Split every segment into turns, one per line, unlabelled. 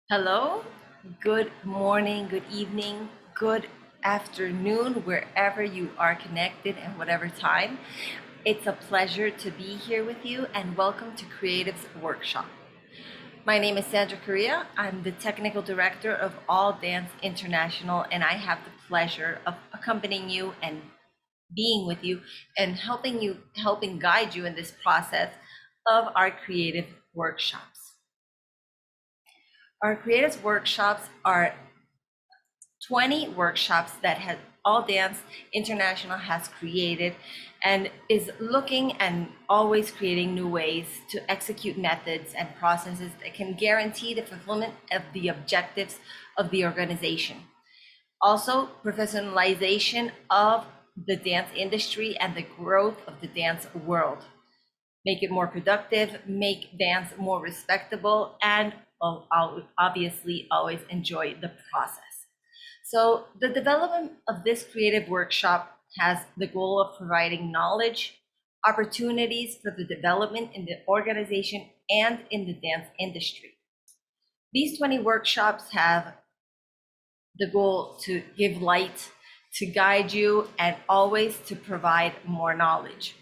Hello, good morning, good evening, good afternoon, wherever you are connected and whatever time. It's a pleasure to be here with you and welcome to Creatives Workshop. My name is Sandra Correa. I'm the technical director of All Dance International, and I have the pleasure of accompanying you and being with you and helping guide you in this process of our creative workshops. Our creative workshops are 20 workshops that All Dance International has created and is looking and always creating new ways to execute methods and processes that can guarantee the fulfillment of the objectives of the organization. Also, professionalization of the dance industry and the growth of the dance world. Make it more productive, make dance more respectable, and I'll obviously always enjoy the process. So the development of this creative workshop has the goal of providing knowledge, opportunities for the development in the organization and in the dance industry. These 20 workshops have the goal to give light, to guide you, and always to provide more knowledge.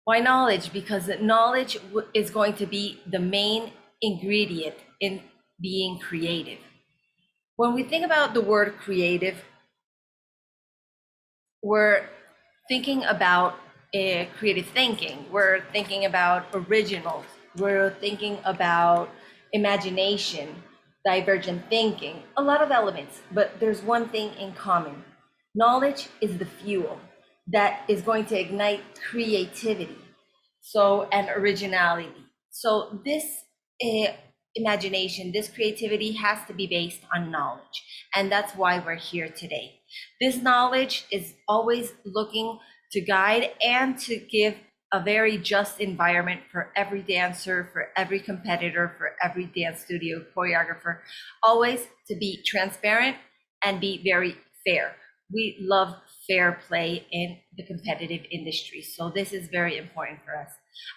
Why knowledge? Because knowledge is going to be the main ingredient in being creative. When we think about the word creative, we're thinking about creative thinking. We're thinking about originals. We're thinking about imagination, divergent thinking, a lot of elements, but there's one thing in common. Knowledge is the fuel that is going to ignite creativity, and originality. So this imagination, this creativity has to be based on knowledge. And that's why we're here today. This knowledge is always looking to guide and to give a very just environment for every dancer, for every competitor, for every dance studio choreographer, always to be transparent and be very fair. We love fair play in the competitive industry. So this is very important for us.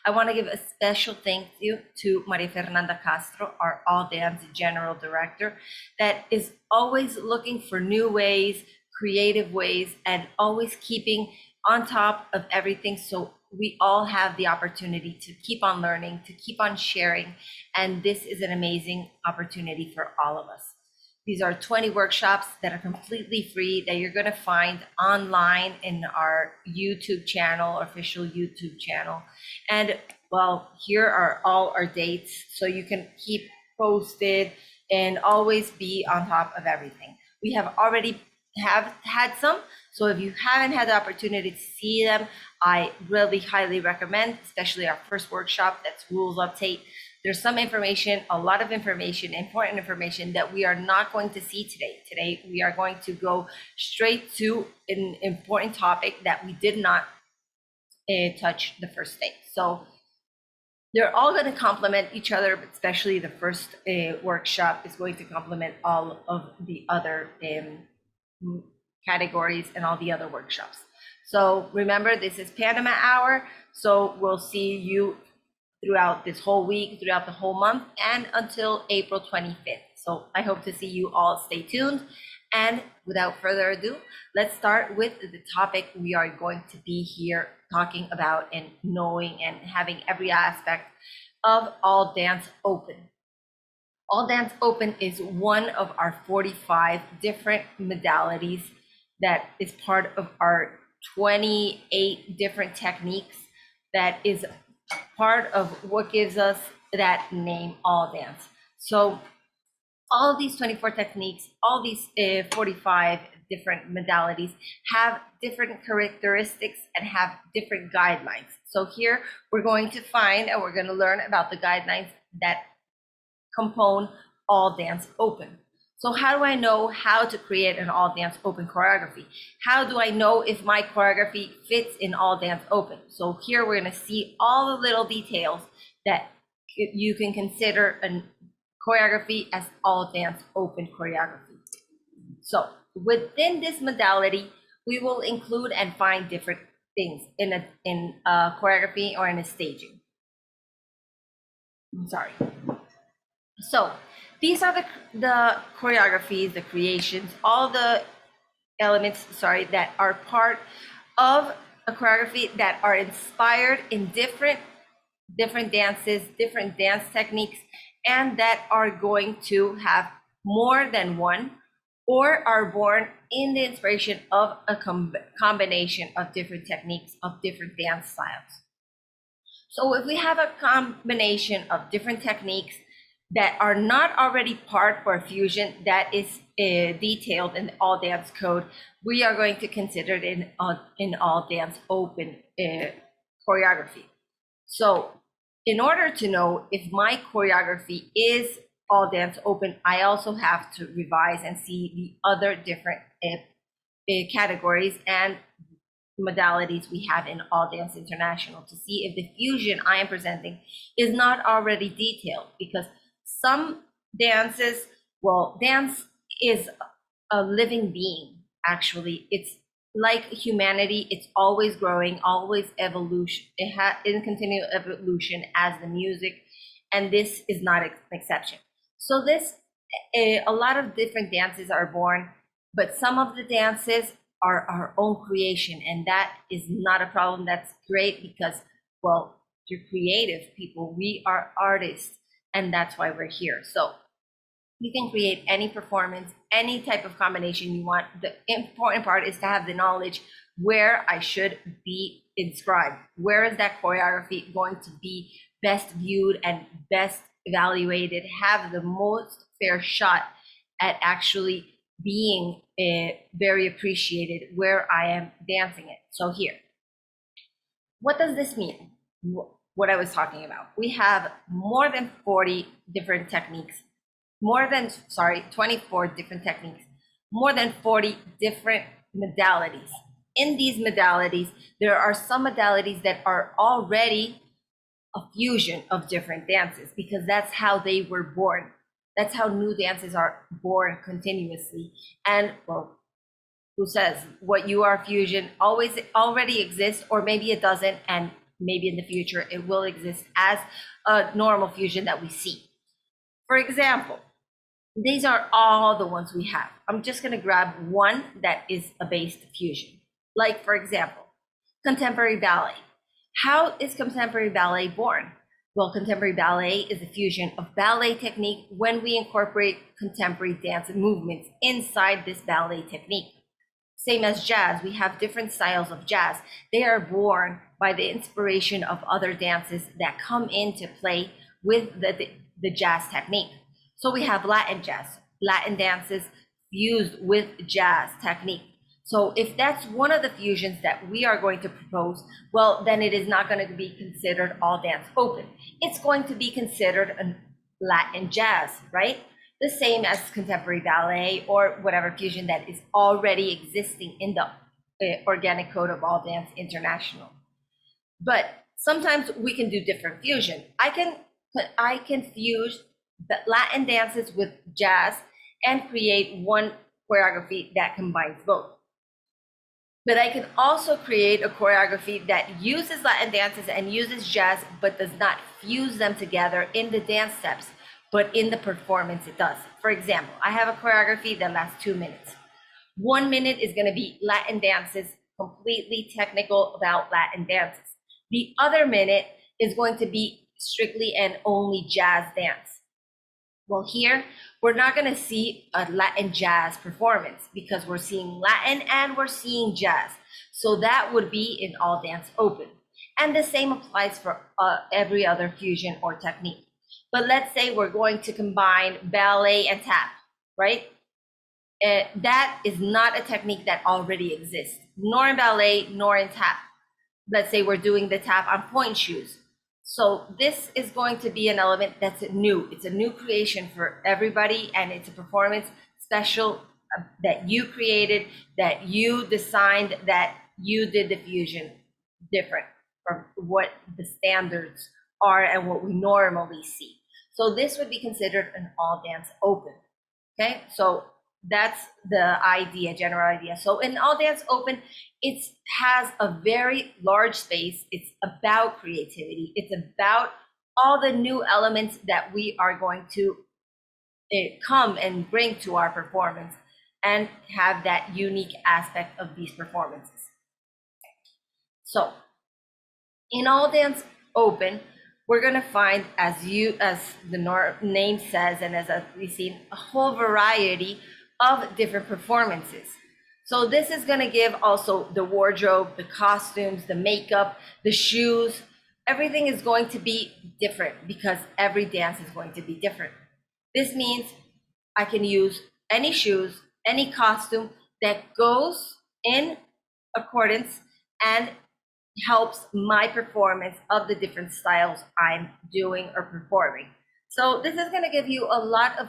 I want to give a special thank you to Maria Fernanda Castro, our All Dance General Director, that is always looking for new ways, creative ways, and always keeping on top of everything so we all have the opportunity to keep on learning, to keep on sharing, and this is an amazing opportunity for all of us. These are 20 workshops that are completely free that you're going to find online in our YouTube channel, official YouTube channel. And well, here are all our dates so you can keep posted and always be on top of everything. We have already had some, so if you haven't had the opportunity to see them, I really highly recommend, especially our first workshop, that's rules update. There's some information, a lot of information, important information that we are not going to see today. Today, we are going to go straight to an important topic that we did not touch the first day. So they're all going to complement each other, but especially the first workshop is going to complement all of the other categories and all the other workshops. So remember, this is Panama Hour. So we'll see you throughout this whole week, throughout the whole month, and until April 25th. So I hope to see you all. Stay tuned. And without further ado, let's start with the topic we are going to be here talking about and knowing and having every aspect of All Dance Open. All Dance Open is one of our 45 different modalities that is part of our 28 different techniques that is part of what gives us that name, All Dance. So all of these 24 techniques, all these 45 different modalities have different characteristics and have different guidelines. So here we're going to find and we're going to learn about the guidelines that compose All Dance Open. So how do I know how to create an All Dance Open choreography? How do I know if my choreography fits in All Dance Open? So here we're going to see all the little details that you can consider a choreography as All Dance Open choreography. So within this modality, we will include and find different things in a choreography or in a staging. I'm sorry. So These are the choreographies, the creations, all the elements, sorry, that are part of a choreography that are inspired in different dances, different dance techniques, and that are going to have more than one or are born in the inspiration of a combination of different techniques of different dance styles. So if we have a combination of different techniques that are not already part or fusion that is detailed in the all dance code, we are going to consider it in all dance open choreography. So in order to know if my choreography is all dance open, I also have to revise and see the other different categories and modalities we have in All Dance International to see if the fusion I am presenting is not already detailed, because some dances, well, dance is a living being, actually. It's like humanity, it's always growing, always evolution. It has in continual evolution as the music, and this is not an exception. So this, a lot of different dances are born, but some of the dances are our own creation, and that is not a problem. That's great because, well, you're creative people. We are artists, and that's why we're here. So you can create any performance, any type of combination you want. The important part is to have the knowledge where I should be inscribed. Where is that choreography going to be best viewed and best evaluated, have the most fair shot at actually being very appreciated where I am dancing it. So here, what does this mean? What I was talking about. We have more than 40 different techniques, 24 different techniques, more than 40 different modalities. In these modalities, there are some modalities that are already a fusion of different dances because that's how they were born. That's how new dances are born continuously. And, well, who says what you are fusion always already exists, or maybe it doesn't, and maybe in the future it will exist as a normal fusion that we see. For example, these are all the ones we have. I'm just going to grab one that is a based fusion. Like, for example, contemporary ballet. How is contemporary ballet born? Well, contemporary ballet is a fusion of ballet technique when we incorporate contemporary dance movements inside this ballet technique. Same as jazz, we have different styles of jazz. They are born by the inspiration of other dances that come into play with the jazz technique. So we have Latin jazz, Latin dances fused with jazz technique. So if that's one of the fusions that we are going to propose, well, then it is not going to be considered all dance open. It's going to be considered a Latin jazz, right? The same as contemporary ballet or whatever fusion that is already existing in the organic code of All Dance International. But sometimes we can do different fusion. I can fuse the Latin dances with jazz and create one choreography that combines both. But I can also create a choreography that uses Latin dances and uses jazz, but does not fuse them together in the dance steps, but in the performance it does. For example, I have a choreography that lasts 2 minutes. 1 minute is going to be Latin dances, completely technical about Latin dances. The other minute is going to be strictly and only jazz dance. Well, here, we're not going to see a Latin jazz performance because we're seeing Latin and we're seeing jazz. So that would be in All Dance Open. And the same applies for every other fusion or technique. But let's say we're going to combine ballet and tap, right? That is not a technique that already exists, nor in ballet, nor in tap. Let's say we're doing the tap on point shoes. So this is going to be an element that's new. It's a new creation for everybody, and it's a performance special that you created, that you designed, that you did the fusion different from what the standards are and what we normally see. So this would be considered an all dance open. Okay, so that's the idea, general idea. So in All Dance Open, it has a very large space. It's about creativity. It's about all the new elements that we are going to come and bring to our performance and have that unique aspect of these performances. So in All Dance Open, we're going to find, as the name says, and as we've seen, a whole variety of different performances. So this is going to give also the wardrobe, the costumes, the makeup, the shoes. Everything is going to be different because every dance is going to be different. This means I can use any shoes, any costume that goes in accordance and helps my performance of the different styles I'm doing or performing. So this is going to give you a lot of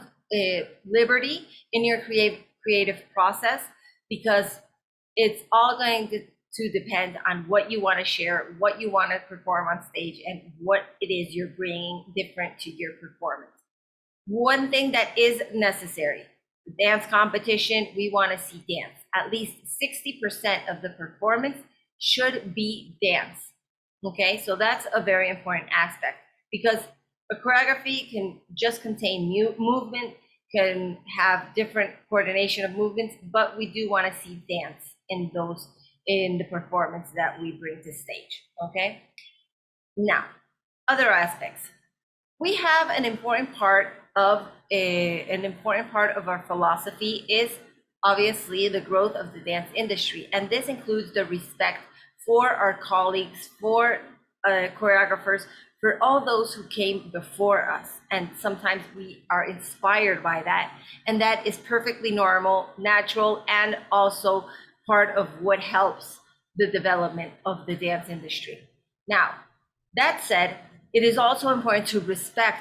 liberty in your creative process, because it's all going to depend on what you want to share, what you want to perform on stage, and what it is you're bringing different to your performance. One thing that is necessary, dance competition, we want to see dance. At least 60% of the performance should be dance. Okay, so that's a very important aspect, because a choreography can just contain movement, can have different coordination of movements, but we do want to see dance in the performance that we bring to stage. Okay, now other aspects. We have an important part of our philosophy is obviously the growth of the dance industry, and this includes the respect for our colleagues, for choreographers, for all those who came before us. And sometimes we are inspired by that, and that is perfectly normal, natural, and also part of what helps the development of the dance industry. Now, that said, it is also important to respect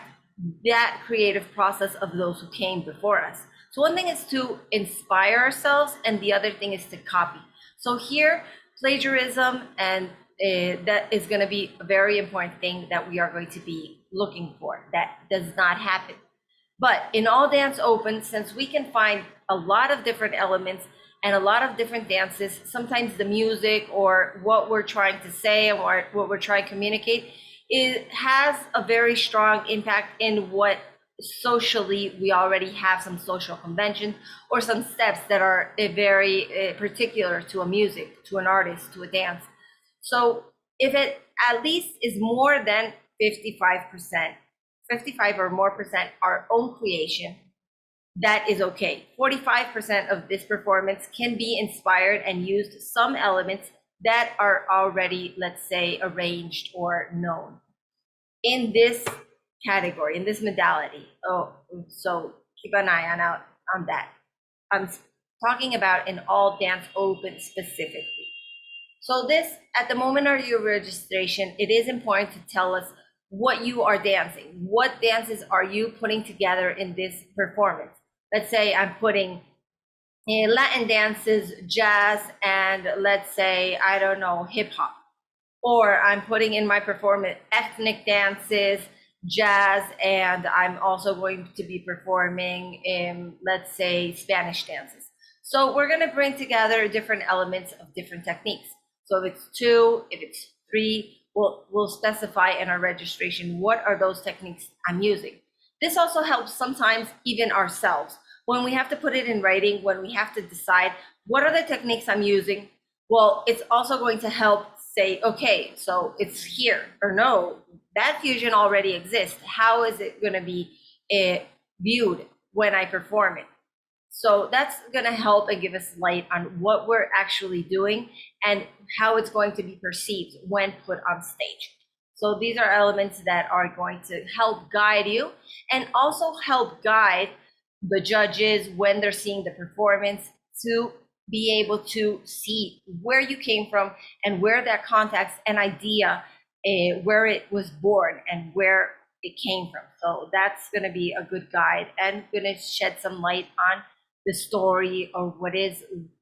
that creative process of those who came before us. So one thing is to inspire ourselves, and the other thing is to copy. So here, plagiarism, and that is going to be a very important thing that we are going to be looking for. That does not happen. But in All Dance Open, since we can find a lot of different elements and a lot of different dances, sometimes the music or what we're trying to say and what we're trying to communicate, it has a very strong impact in what socially we already have some social conventions or some steps that are very particular to a music, to an artist, to a dance. So if it at least is more than 55%, 55 or more percent our own creation, that is okay. 45% of this performance can be inspired and used some elements that are already, let's say, arranged or known in this category, in this modality. Oh, so keep an eye out on that. I'm talking about in All Dance Open specifically. So this, at the moment of your registration, it is important to tell us what you are dancing. What dances are you putting together in this performance? Let's say I'm putting Latin dances, jazz, and let's say, I don't know, hip hop. Or I'm putting in my performance ethnic dances, jazz, and I'm also going to be performing in, let's say, Spanish dances. So we're going to bring together different elements of different techniques. So if it's 2, if it's 3, we'll specify in our registration what are those techniques I'm using. This also helps sometimes even ourselves. When we have to put it in writing, when we have to decide what are the techniques I'm using, well, it's also going to help say, okay, so it's here, or no, that fusion already exists. How is it going to be viewed when I perform it? So that's going to help and give us light on what we're actually doing and how it's going to be perceived when put on stage. So these are elements that are going to help guide you and also help guide the judges when they're seeing the performance to be able to see where you came from and where that context and idea, where it was born and where it came from. So that's going to be a good guide and going to shed some light on the story or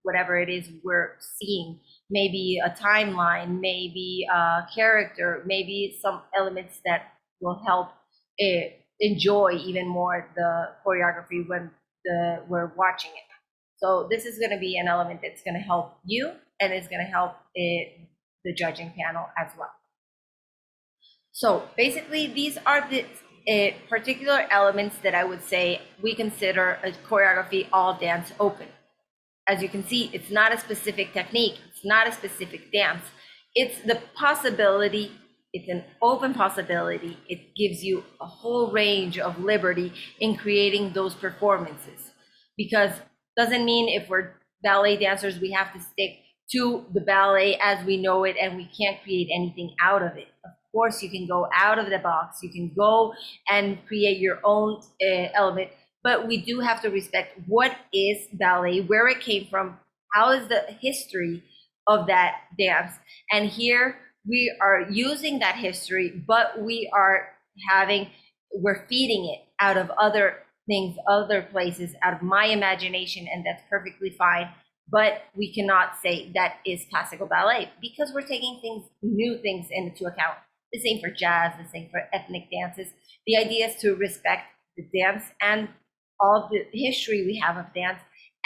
whatever it is we're seeing. Maybe a timeline, maybe a character, maybe some elements that will help enjoy even more the choreography when we're watching it. So this is going to be an element that's going to help you and is going to help the judging panel as well. So basically, these are the particular elements that I would say we consider a choreography all dance open. As you can see, it's not a specific technique, it's not a specific dance. It's the possibility, it's an open possibility. It gives you a whole range of liberty in creating those performances. Because doesn't mean if we're ballet dancers, we have to stick to the ballet as we know it and we can't create anything out of it. Of course, you can go out of the box, you can go and create your own element, but we do have to respect what is ballet, where it came from, how is the history of that dance. And here we are using that history, but we're feeding it out of other things, other places, out of my imagination, and that's perfectly fine. But we cannot say that is classical ballet because we're taking new things into account. The same for jazz, the same for ethnic dances. The idea is to respect the dance and all the history we have of dance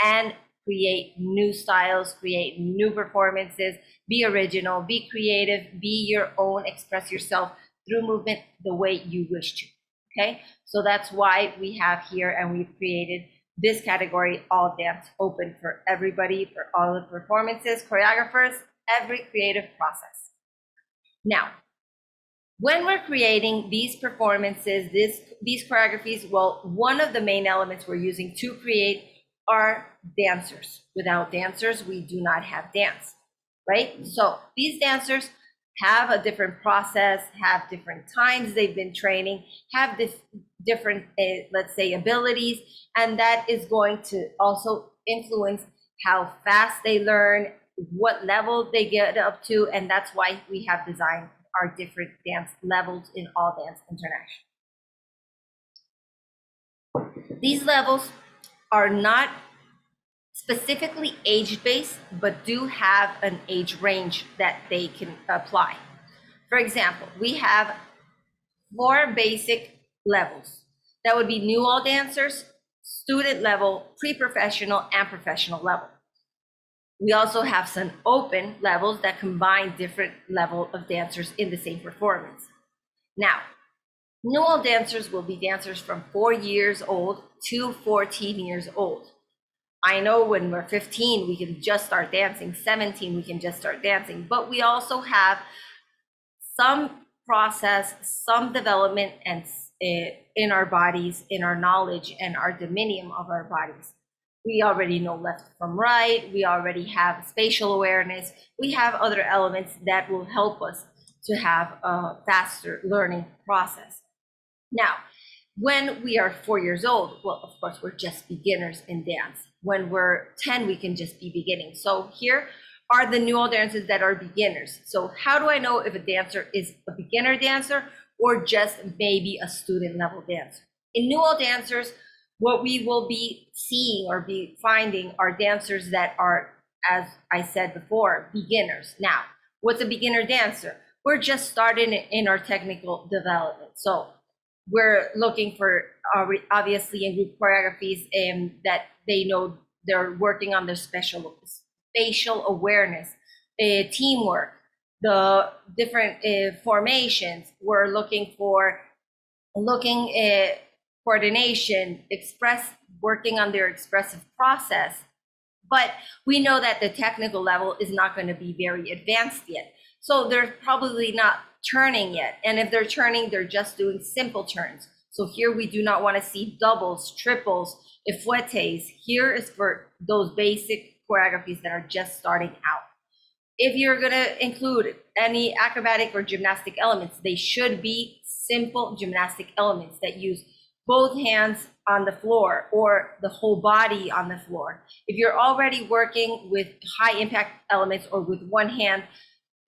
and create new styles, create new performances, be original, be creative, be your own, express yourself through movement the way you wish to, okay? So that's why we have here, and we've created this category, all dance open, for everybody, for all the performances, choreographers, every creative process. Now, when we're creating these performances, these choreographies, well, one of the main elements we're using to create are dancers. Without dancers, we do not have dance, right? So these dancers have a different process, have different times they've been training, have this different, let's say, abilities, and that is going to also influence how fast they learn, what level they get up to, and that's why we have designed our different dance levels in All Dance International. These levels are not specifically age-based, but do have an age range that they can apply. For example, we have 4 basic levels. That would be new all dancers, student level, pre-professional, and professional level. We also have some open levels that combine different level of dancers in the same performance. Now, new all dancers will be dancers from 4 years old to 14 years old. I know when we're 15, we can just start dancing, 17, we can just start dancing, but we also have some process, some development and in our bodies, in our knowledge and our dominion of our bodies. We already know left from right, we already have spatial awareness, we have other elements that will help us to have a faster learning process. Now, when we are 4 years old, well, of course, we're just beginners in dance. When we're 10, we can just be beginning. So here are the new all dancers that are beginners. So how do I know if a dancer is a beginner dancer or just maybe a student level dancer? In new all dancers, what we will be seeing or be finding are dancers that are, as I said before, beginners. Now, what's a beginner dancer? We're just starting in our technical development. So we're looking for, obviously, in group choreographies that they know they're working on their spatial awareness, teamwork, the different formations. We're looking for coordination, working on their expressive process. But we know that the technical level is not going to be very advanced yet. So they're probably not turning yet. And if they're turning, they're just doing simple turns. So here we do not want to see doubles, triples, effletes. Here is for those basic choreographies that are just starting out. If you're going to include any acrobatic or gymnastic elements, they should be simple gymnastic elements that use both hands on the floor or the whole body on the floor. If you're already working with high impact elements or with one hand,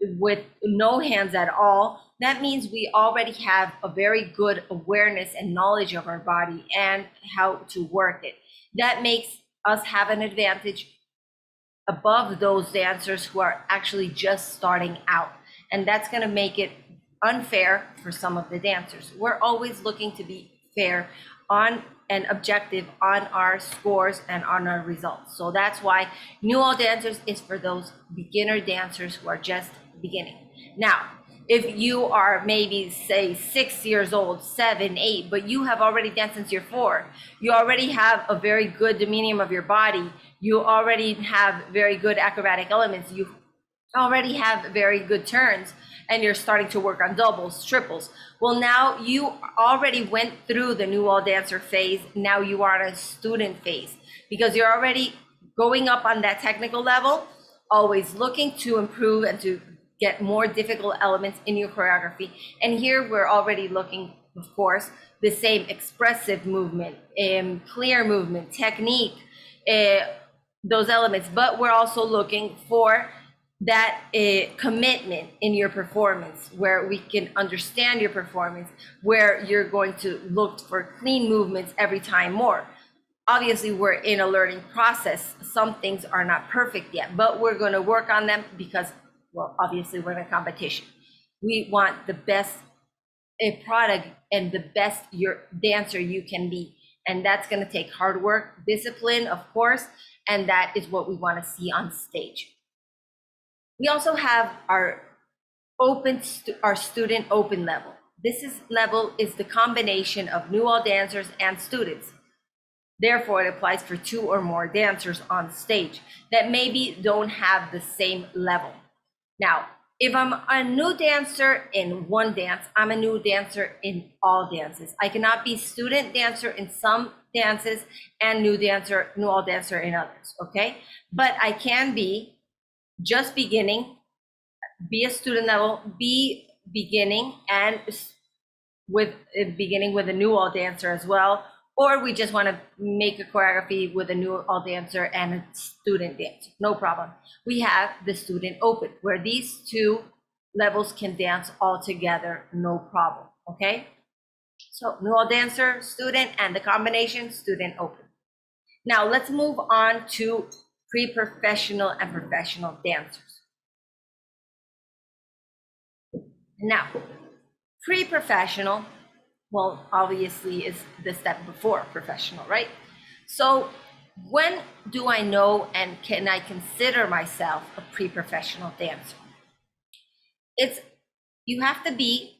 with no hands at all, that means we already have a very good awareness and knowledge of our body and how to work it. That makes us have an advantage above those dancers who are actually just starting out. And that's going to make it unfair for some of the dancers. We're always looking to be fair on and objective on our scores and on our results. So that's why new all dancers is for those beginner dancers who are just beginning. Now, If you are maybe say 6 years old, 7, 8, but you have already danced since you're 4, you already have a very good demeanor of your body, you already have very good acrobatic elements, you already have very good turns, and you're starting to work on doubles, triples. Well, now you already went through the new all dancer phase. Now you are in a student phase because you're already going up on that technical level, always looking to improve and to get more difficult elements in your choreography. And here we're already looking, of course, the same expressive movement, clear movement, technique, those elements, but we're also looking for that commitment in your performance, where we can understand your performance, where you're going to look for clean movements every time more. Obviously, we're in a learning process. Some things are not perfect yet, but we're going to work on them because, well, obviously we're in a competition. We want the best product and the best your dancer you can be. And that's going to take hard work, discipline, of course, and that is what we want to see on stage. We also have our student open level. This level is the combination of new all dancers and students. Therefore, it applies for 2 or more dancers on stage that maybe don't have the same level. Now, if I'm a new dancer in one dance, I'm a new dancer in all dances. I cannot be student dancer in some dances and new all dancer in others, okay? But I can be just beginning, be a student level, be beginning and beginning with a new all dancer as well, or we just want to make a choreography with a new all dancer and a student dancer, no problem. We have the student open, where these 2 levels can dance all together, no problem, okay? So new all dancer, student, and the combination student open. Now let's move on to pre-professional and professional dancers. Now, pre-professional, well, obviously is the step before professional, right? So when do I know and can I consider myself a pre-professional dancer? You have to be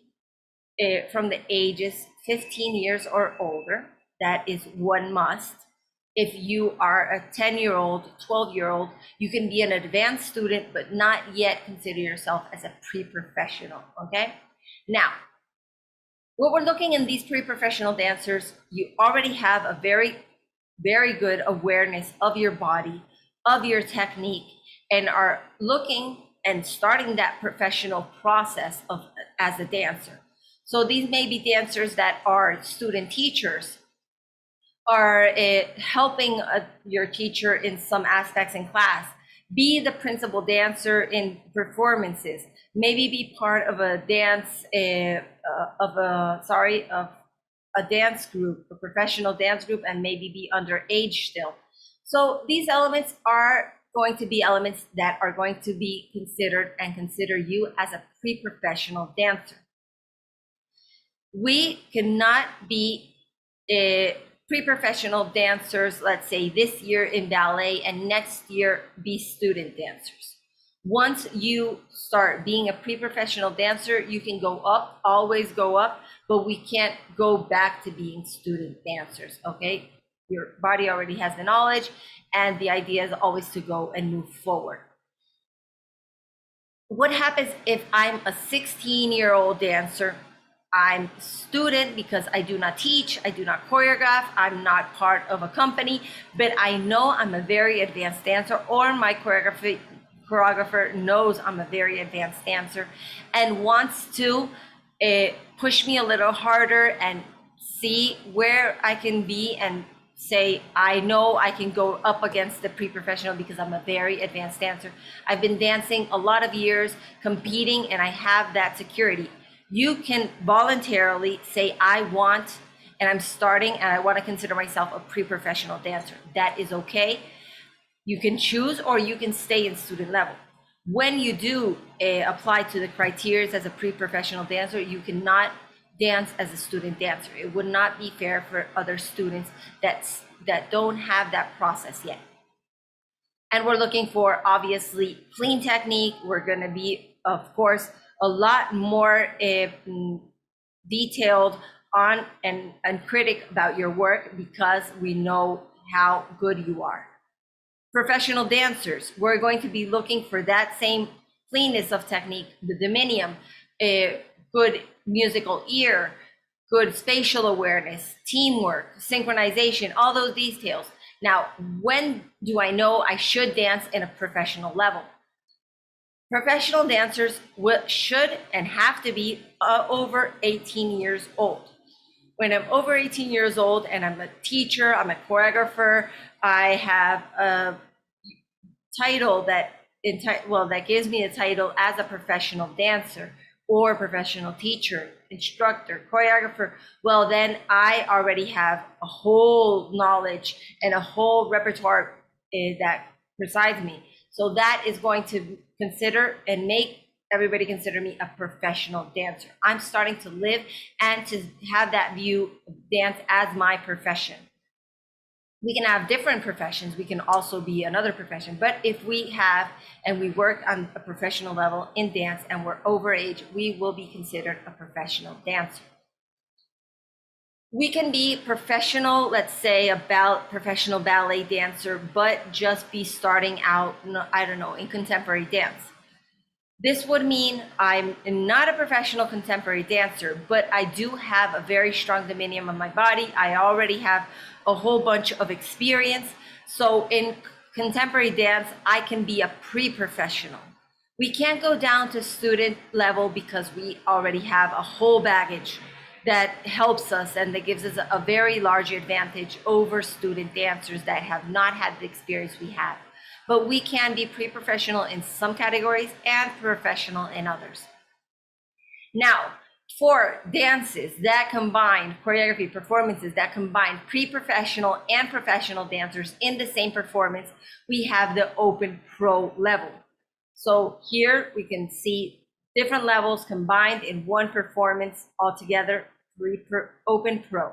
from the ages 15 years or older. That is one must. If you are a 10-year-old, 12-year-old, you can be an advanced student, but not yet consider yourself as a pre-professional, okay? Now, what we're looking in these pre-professional dancers, you already have a very, very good awareness of your body, of your technique, and are looking and starting that professional process as a dancer. So these may be dancers that are student teachers, are helping your teacher in some aspects in class, be the principal dancer in performances, maybe be part of a dance of a dance group, a professional dance group, and maybe be underage still. So these elements are going to be elements that are going to be considered and consider you as a pre-professional dancer. We cannot be pre-professional dancers, let's say this year in ballet and next year be student dancers. Once you start being a pre-professional dancer, you can go up, always go up, but we can't go back to being student dancers, okay? Your body already has the knowledge, and the idea is always to go and move forward. What happens if I'm a 16-year-old dancer? I'm a student because I do not teach, I do not choreograph, I'm not part of a company, but I know I'm a very advanced dancer, or my choreographer knows I'm a very advanced dancer and wants to push me a little harder and see where I can be and say, I know I can go up against the pre-professional because I'm a very advanced dancer. I've been dancing a lot of years, competing, and I have that security. You can voluntarily say, I want, and I'm starting, and I want to consider myself a pre-professional dancer. That is okay. You can choose, or you can stay in student level. When you do apply to the criteria as a pre-professional dancer, you cannot dance as a student dancer. It would not be fair for other students that don't have that process yet. And we're looking for, obviously, clean technique. We're going to be, of course, a lot more detailed on and critic about your work, because we know how good you are. Professional dancers, we're going to be looking for that same cleanness of technique, the dominium, good musical ear, good spatial awareness, teamwork, synchronization, all those details. Now, when do I know I should dance in a professional level? Professional dancers should and have to be over 18 years old. When I'm over 18 years old and I'm a teacher, I'm a choreographer, I have a title that gives me a title as a professional dancer or professional teacher, instructor, choreographer, well, then I already have a whole knowledge and a whole repertoire that presides me. So that is going to consider and make everybody consider me a professional dancer. I'm starting to live and to have that view of dance as my profession. We can have different professions. We can also be another profession. But if we have and we work on a professional level in dance and we're over age, we will be considered a professional dancer. We can be professional, let's say about professional ballet dancer, but just be starting out, I don't know, in contemporary dance. This would mean I'm not a professional contemporary dancer, but I do have a very strong dominion of my body. I already have a whole bunch of experience. So in contemporary dance, I can be a pre-professional. We can't go down to student level because we already have a whole baggage that helps us and that gives us a very large advantage over student dancers that have not had the experience we have. But we can be pre-professional in some categories and professional in others. Now, for dances that combine choreography, performances that combine pre-professional and professional dancers in the same performance, we have the open pro level. So here we can see different levels combined in one performance altogether, open pro.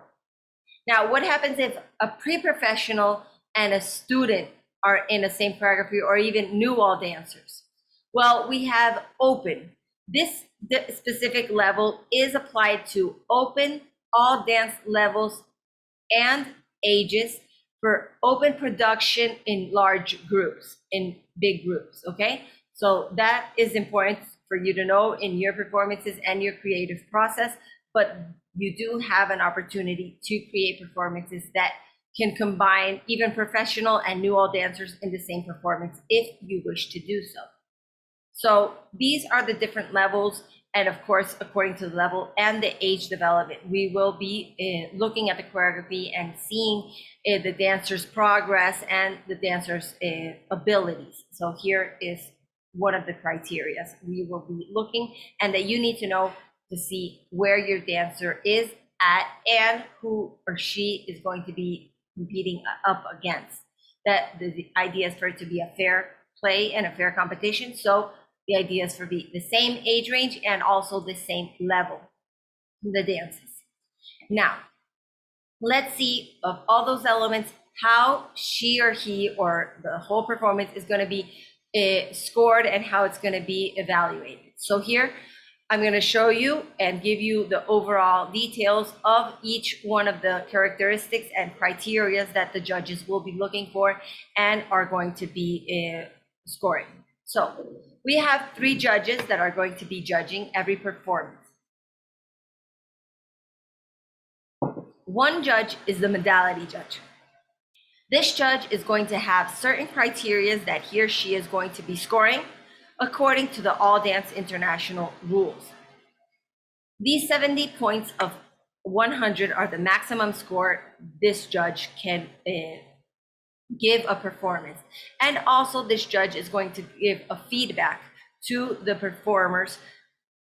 Now, what happens if a pre-professional and a student are in the same choreography, or even new all dancers? Well, we have open. This specific level is applied to open all dance levels and ages for open production in large groups, in big groups, okay? So that is important for you to know in your performances and your creative process, but you do have an opportunity to create performances that can combine even professional and new all dancers in the same performance if you wish to do so. So these are the different levels, and of course, according to the level and the age development, we will be looking at the choreography and seeing the dancer's progress and the dancer's abilities. So here is one of the criteria we will be looking, and that you need to know to see where your dancer is at and who or she is going to be competing up against. That the idea is for it to be a fair play and a fair competition. So the idea is for the same age range and also the same level, the dances. Now, let's see of all those elements, how she or he or the whole performance is going to be scored and how it's going to be evaluated. So here, I'm going to show you and give you the overall details of each one of the characteristics and criteria that the judges will be looking for and are going to be scoring. So we have 3 judges that are going to be judging every performance. One judge is the modality judge. This judge is going to have certain criteria that he or she is going to be scoring according to the All Dance International rules. These 70 points of 100 are the maximum score this judge can give a performance. And also this judge is going to give a feedback to the performers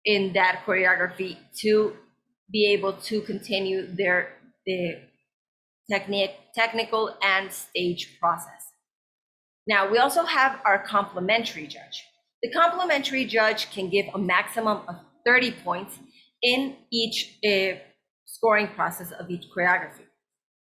in that choreography to be able to continue their technical and stage process. Now, we also have our complementary judge. The complementary judge can give a maximum of 30 points in each scoring process of each choreography.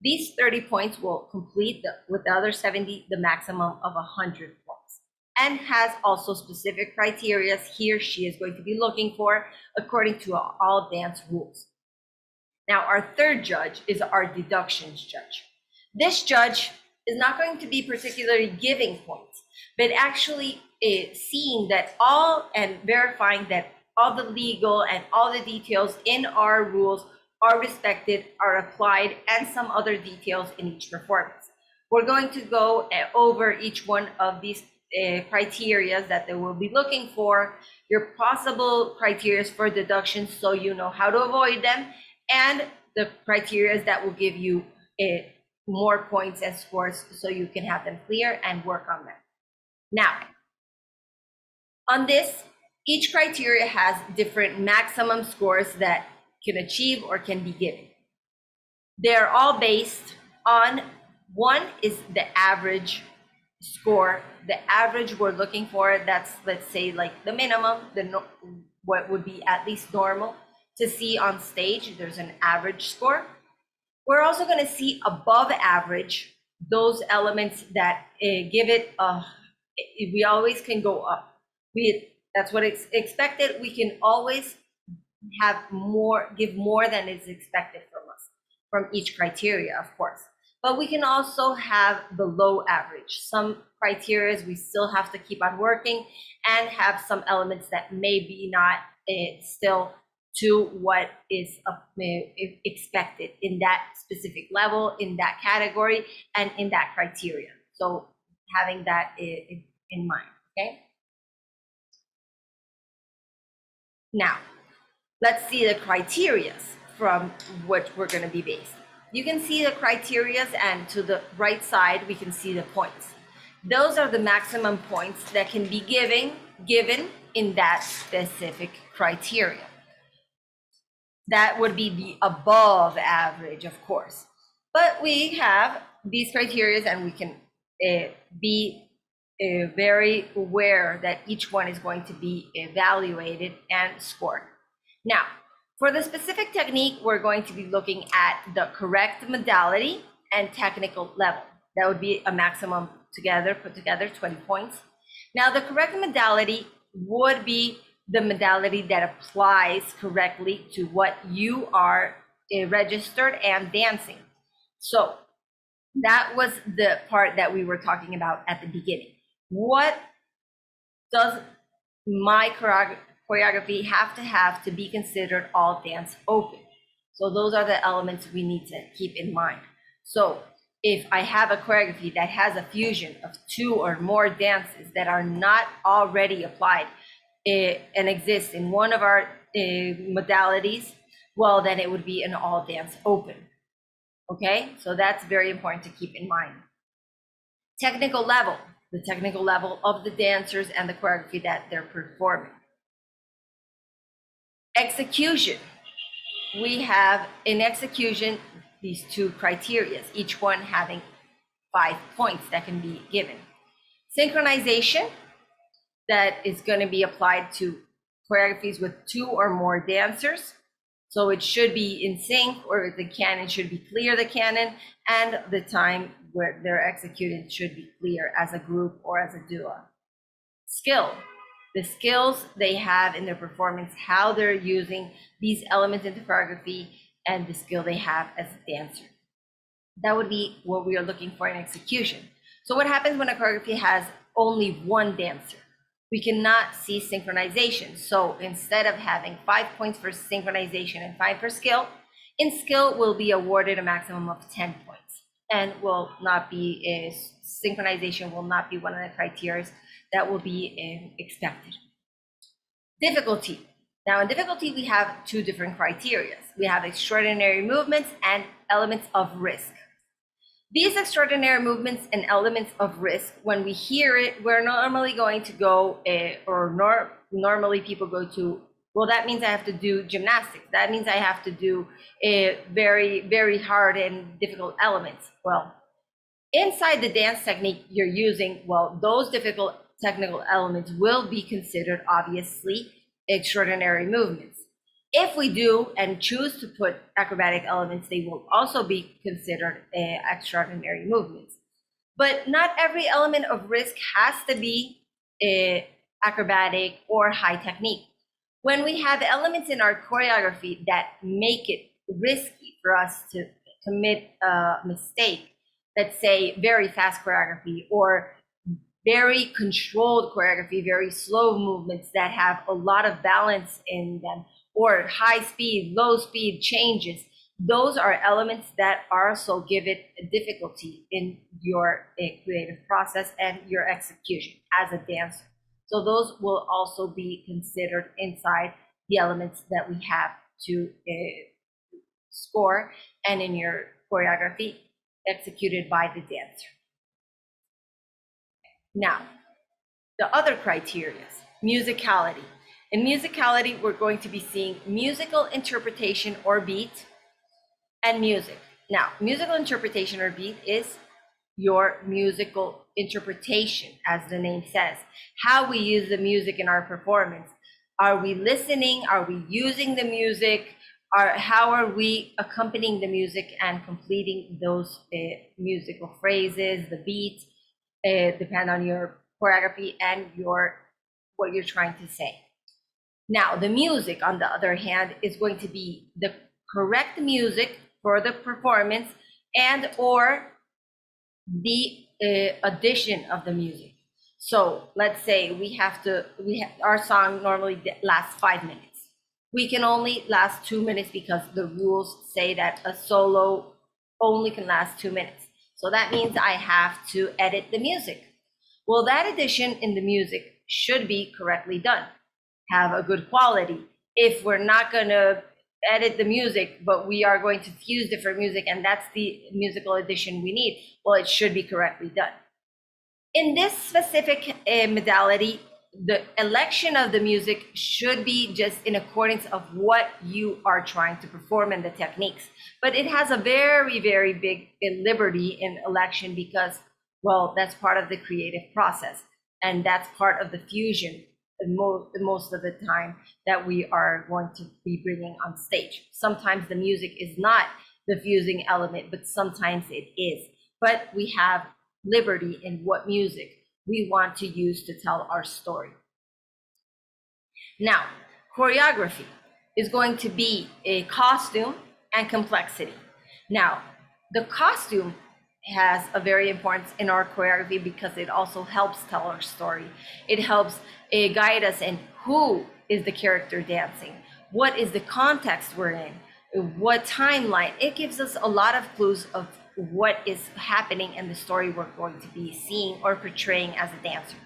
These 30 points will complete with the other 70, the maximum of 100 points. and has also specific criteria he or she is going to be looking for according to all dance rules. Now, our third judge is our deductions judge. This judge is not going to be particularly giving points, but actually seeing that all and verifying that all the legal and all the details in our rules are respected, are applied, and some other details in each performance. We're going to go over each one of these criteria that they will be looking for, your possible criteria for deductions so you know how to avoid them, and the criteria that will give you more points and scores so you can have them clear and work on them. Now, on this, each criteria has different maximum scores that can achieve or can be given. They're all based on, one is the average score. The average we're looking for, that's, let's say, like the minimum, what would be at least normal to see on stage. There's an average score. We're also going to see above average, those elements that give it we always can go up. That's what it's expected. We can always have more, give more than is expected from us, from each criteria, of course. But we can also have the low average. Some criteria we still have to keep on working and have some elements that may be not still to what is expected in that specific level, in that category, and in that criteria. So having that in mind, okay? Now, let's see the criteria from what we're going to be based. You can see the criteria, and to the right side, we can see the points. Those are the maximum points that can be given in that specific criteria. That would be the above average, of course. But we have these criteria, and we can be very aware that each one is going to be evaluated and scored. Now, for the specific technique, we're going to be looking at the correct modality and technical level. That would be a maximum together, put together, 20 points. Now, the correct modality would be the modality that applies correctly to what you are registered and dancing. So that was the part that we were talking about at the beginning. What does my choreography have to be considered all dance open? So those are the elements we need to keep in mind. So if I have a choreography that has a fusion of 2 or more dances that are not already applied and exist in one of our modalities, well, then it would be an all dance open. Okay, so that's very important to keep in mind. Technical level, the technical level of the dancers and the choreography that they're performing. Execution, we have in execution these 2 criteria, each one having 5 points that can be given. Synchronization, that is going to be applied to choreographies with 2 or more dancers. So it should be in sync, or the canon should be clear, the canon, and the time where they're executed should be clear as a group or as a duo. Skill, the skills they have in their performance, how they're using these elements in the choreography, and the skill they have as a dancer. That would be what we are looking for in execution. So what happens when a choreography has only 1 dancer? We cannot see synchronization. So instead of having 5 points for synchronization and 5 for skill, in skill will be awarded a maximum of 10 points, and will not be synchronization will not be one of the criteria that will be expected. Difficulty. Now in difficulty, we have 2 different criteria. We have extraordinary movements and elements of risk. These extraordinary movements and elements of risk, when we hear it, we're normally going to go, normally people go to, well, that means I have to do gymnastics. That means I have to do very, very hard and difficult elements. Well, inside the dance technique you're using, well, those difficult technical elements will be considered, obviously, extraordinary movements. If we do and choose to put acrobatic elements, they will also be considered extraordinary movements. But not every element of risk has to be acrobatic, or high technique. When we have elements in our choreography that make it risky for us to commit a mistake, let's say very fast choreography or very controlled choreography, very slow movements that have a lot of balance in them, or high speed, low speed changes, those are elements that also give it a difficulty in your creative process and your execution as a dancer. So those will also be considered inside the elements that we have to score and in your choreography executed by the dancer. Now, the other criteria, musicality. In musicality, we're going to be seeing musical interpretation or beat and music. Now, musical interpretation or beat is your musical interpretation, as the name says, how we use the music in our performance. Are we listening? Are we using the music? How are we accompanying the music and completing those musical phrases, the beat, depend on your choreography and what you're trying to say. Now, the music, on the other hand, is going to be the correct music for the performance and or the addition of the music. So let's say our song normally lasts 5 minutes. We can only last 2 minutes because the rules say that a solo only can last 2 minutes. So that means I have to edit the music. Well, that addition in the music should be correctly done, have a good quality. If we're not going to edit the music, but we are going to fuse different music and that's the musical addition we need, well, it should be correctly done. In this specific modality, the election of the music should be just in accordance of what you are trying to perform and the techniques. But it has a very, very big liberty in election because, well, that's part of the creative process. And that's part of the fusion most of the time that we are going to be bringing on stage. Sometimes the music is not the fusing element, but sometimes it is. But we have liberty in what music we want to use to tell our story. Now, choreography is going to be a costume and complexity. Now, the costume has a very importance in our choreography because it also helps tell our story. It helps guide us in who is the character dancing, what is the context we're in, what timeline. It gives us a lot of clues of what is happening in the story we're going to be seeing or portraying as a dancer.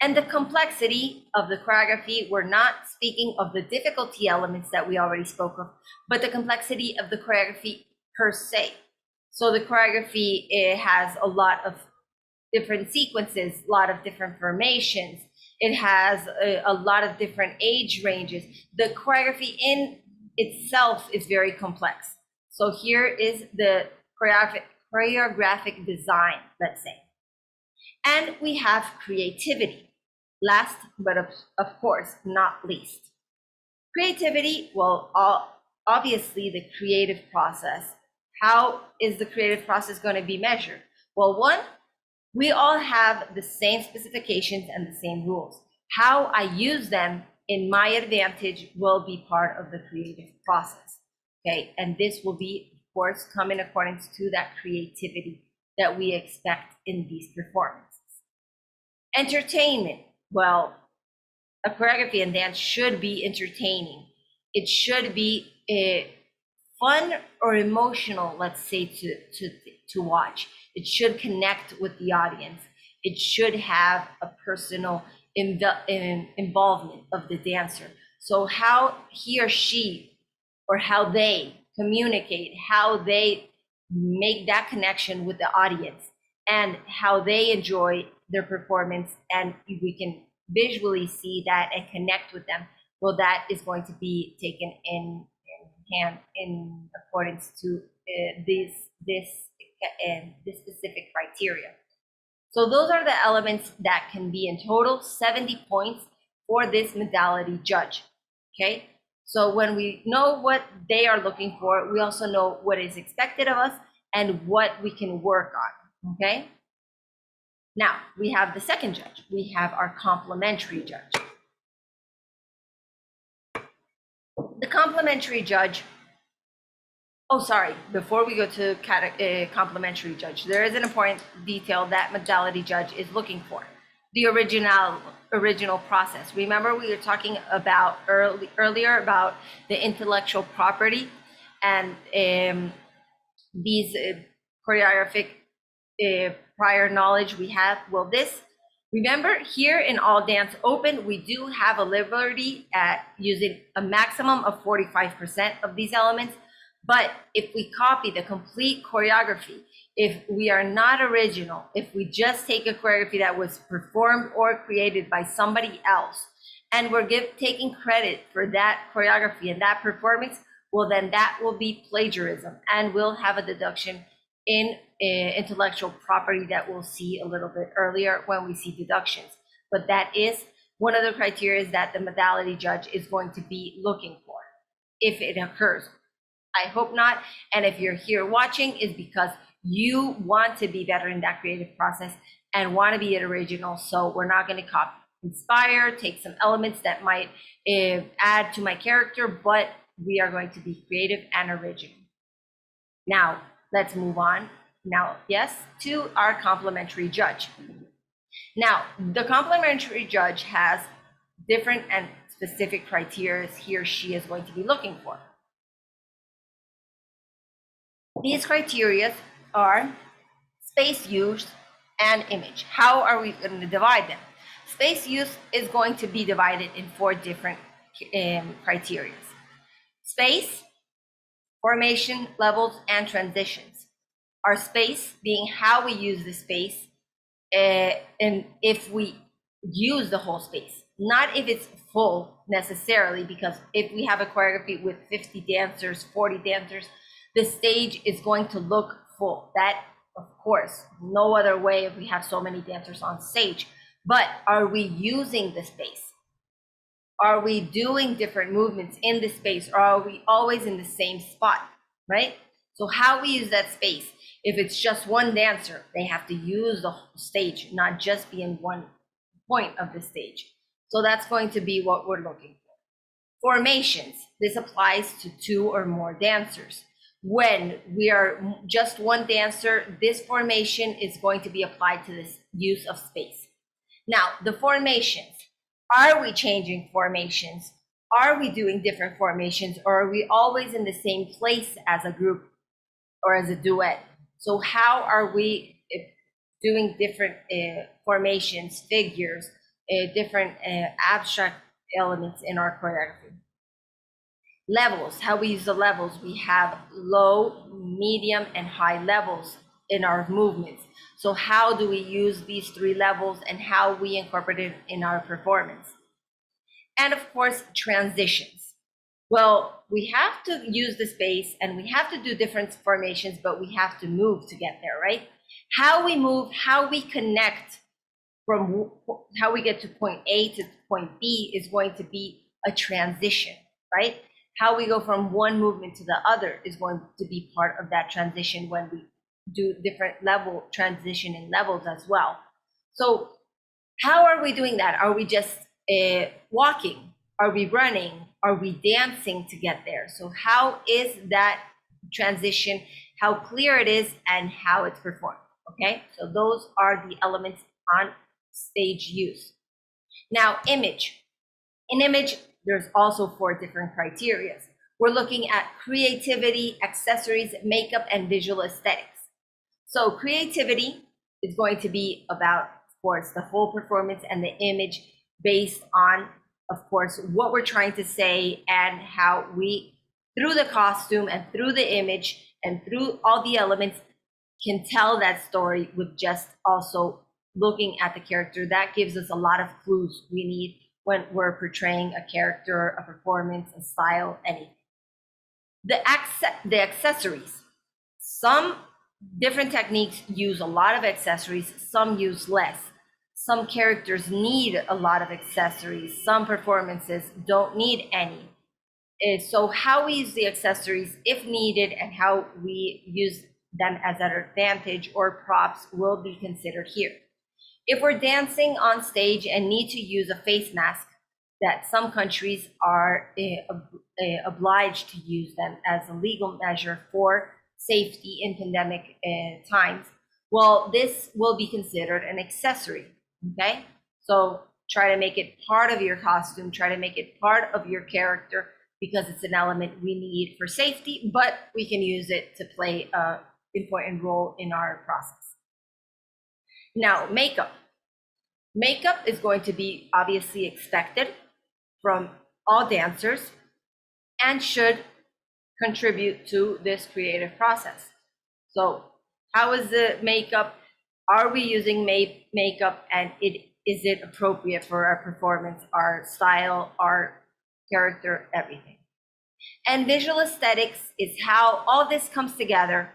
And the complexity of the choreography, we're not speaking of the difficulty elements that we already spoke of, but the complexity of the choreography per se. So the choreography, it has a lot of different sequences, a lot of different formations. It has a lot of different age ranges. The choreography in itself is very complex. So here is the choreographic design, let's say. And we have creativity. Last, but of course, not least. Creativity, well, obviously the creative process. How is the creative process going to be measured? Well, one, we all have the same specifications and the same rules. How I use them in my advantage will be part of the creative process. Okay, and this will be, of course, come in accordance to that creativity that we expect in these performances. Entertainment. Well, a choreography and dance should be entertaining. It should be fun or emotional, let's say, to watch. It should connect with the audience. It should have a personal involvement of the dancer. So how he or she, or how they communicate, how they make that connection with the audience, and how they enjoy their performance, and we can visually see that and connect with them. Well, that is going to be taken in hand in accordance to this specific criteria. So those are the elements that can be in total 70 points for this modality judge. Okay, so when we know what they are looking for, we also know what is expected of us and what we can work on. Okay. Now, we have the second judge. We have our complementary judge. The complementary judge, oh, sorry, before we go to complementary judge, there is an important detail that modality judge is looking for. The original process. Remember, we were talking about earlier about the intellectual property and these choreographic prior knowledge we have. Well, this, remember, here in All Dance Open, we do have a liberty at using a maximum of 45% of these elements. But if we copy the complete choreography, if we are not original, if we just take a choreography that was performed or created by somebody else, and we're taking credit for that choreography and that performance, well, then that will be plagiarism, and we'll have a deduction in intellectual property that we'll see a little bit earlier when we see deductions. But that is one of the criteria that the modality judge is going to be looking for if it occurs. I hope not. And if you're here watching, is because you want to be better in that creative process and want to be an original. So we're not going to copy, inspire, take some elements that might add to my character, but we are going to be creative and original. Now, let's move on. Now, yes, to our complementary judge. Now, the complementary judge has different and specific criteria he or she is going to be looking for. These criteria are space use and image. How are we going to divide them? Space use is going to be divided in 4 different criteria. Space, formation, levels, and transitions. Our space being how we use the space, and if we use the whole space, not if it's full necessarily, because if we have a choreography with 50 dancers, 40 dancers, the stage is going to look full. That, of course, no other way if we have so many dancers on stage. But are we using the space? Are we doing different movements in the space, or are we always in the same spot, right? So how we use that space, if it's just one dancer, they have to use the whole stage, not just be in one point of the stage. So that's going to be what we're looking for. Formations, this applies to 2 or more dancers. When we are just one dancer, this formation is going to be applied to this use of space. Now, the formations, are we changing formations? Are we doing different formations, or are we always in the same place as a group or as a duet? So how are we doing different formations, figures, different abstract elements in our choreography? Levels, how we use the levels. We have low, medium, and high levels in our movements. So how do we use these 3 levels and how we incorporate it in our performance? And of course, transitions. Well, we have to use the space and we have to do different formations, but we have to move to get there, right? How we move, how we connect from how we get to point A to point B is going to be a transition, right? How we go from one movement to the other is going to be part of that transition when we do different level transition in levels as well. So how are we doing that? Are we just walking? Are we running? Are we dancing to get there? So how is that transition, how clear it is, and how it's performed, okay? So those are the elements on stage use. Now, image. In image, there's also 4 different criteria. We're looking at creativity, accessories, makeup, and visual aesthetics. So creativity is going to be about, of course, the whole performance and the image based on, of course, what we're trying to say and how we, through the costume and through the image and through all the elements, can tell that story with just also looking at the character. That gives us a lot of clues we need when we're portraying a character, a performance, a style, anything. The accessories. Some different techniques use a lot of accessories, some use less. Some characters need a lot of accessories. Some performances don't need any. So how we use the accessories if needed and how we use them as an advantage or props will be considered here. If we're dancing on stage and need to use a face mask, that some countries are obliged to use them as a legal measure for safety in pandemic times, well, this will be considered an accessory, okay? So try to make it part of your costume, try to make it part of your character, because it's an element we need for safety, but we can use it to play an important role in our process. Now, makeup. Makeup is going to be obviously expected from all dancers and should contribute to this creative process. So how is the makeup? Are we using makeup, and is it appropriate for our performance, our style, our character, everything? And visual aesthetics is how all this comes together,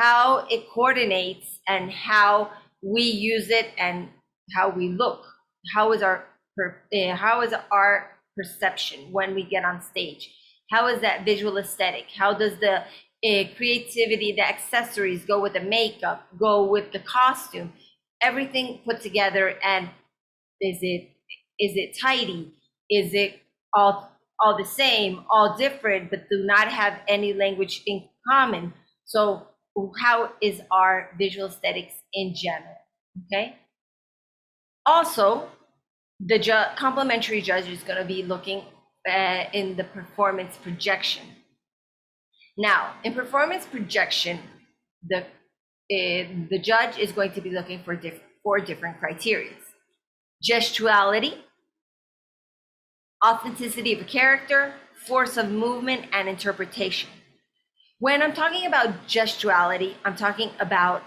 how it coordinates, and how we use it, and how we look. How is our perception when we get on stage? How is that visual aesthetic? How does the creativity, the accessories go with the makeup, go with the costume, everything put together? And is it tidy? Is it all the same, all different, but do not have any language in common? So how is our visual aesthetics in general? Okay. Also, the complementary judge is going to be looking in the performance projection. Now, in performance projection, the judge is going to be looking for four different criteria: gestuality, authenticity of a character, force of movement, and interpretation. When I'm talking about gestuality, I'm talking about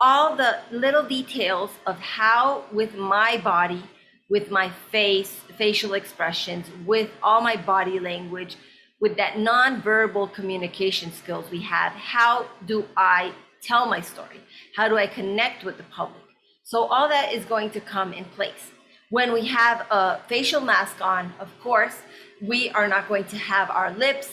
all the little details of how, with my body, with my face, facial expressions, with all my body language, with that non-verbal communication skills we have, how do I tell my story? How do I connect with the public? So all that is going to come in place. When we have a facial mask on, of course, we are not going to have our lips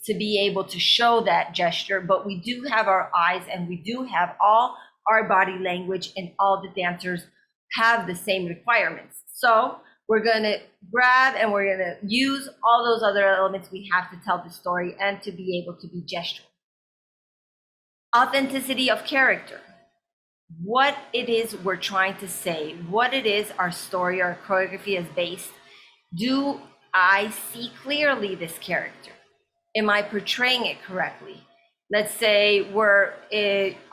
to be able to show that gesture, but we do have our eyes, and we do have all our body language, and all the dancers have the same requirements. So we're going to grab and we're going to use all those other elements we have to tell the story and to be able to be gestural. Authenticity of character. What it is we're trying to say, what it is our story or choreography is based. Do I see clearly this character? Am I portraying it correctly? Let's say we're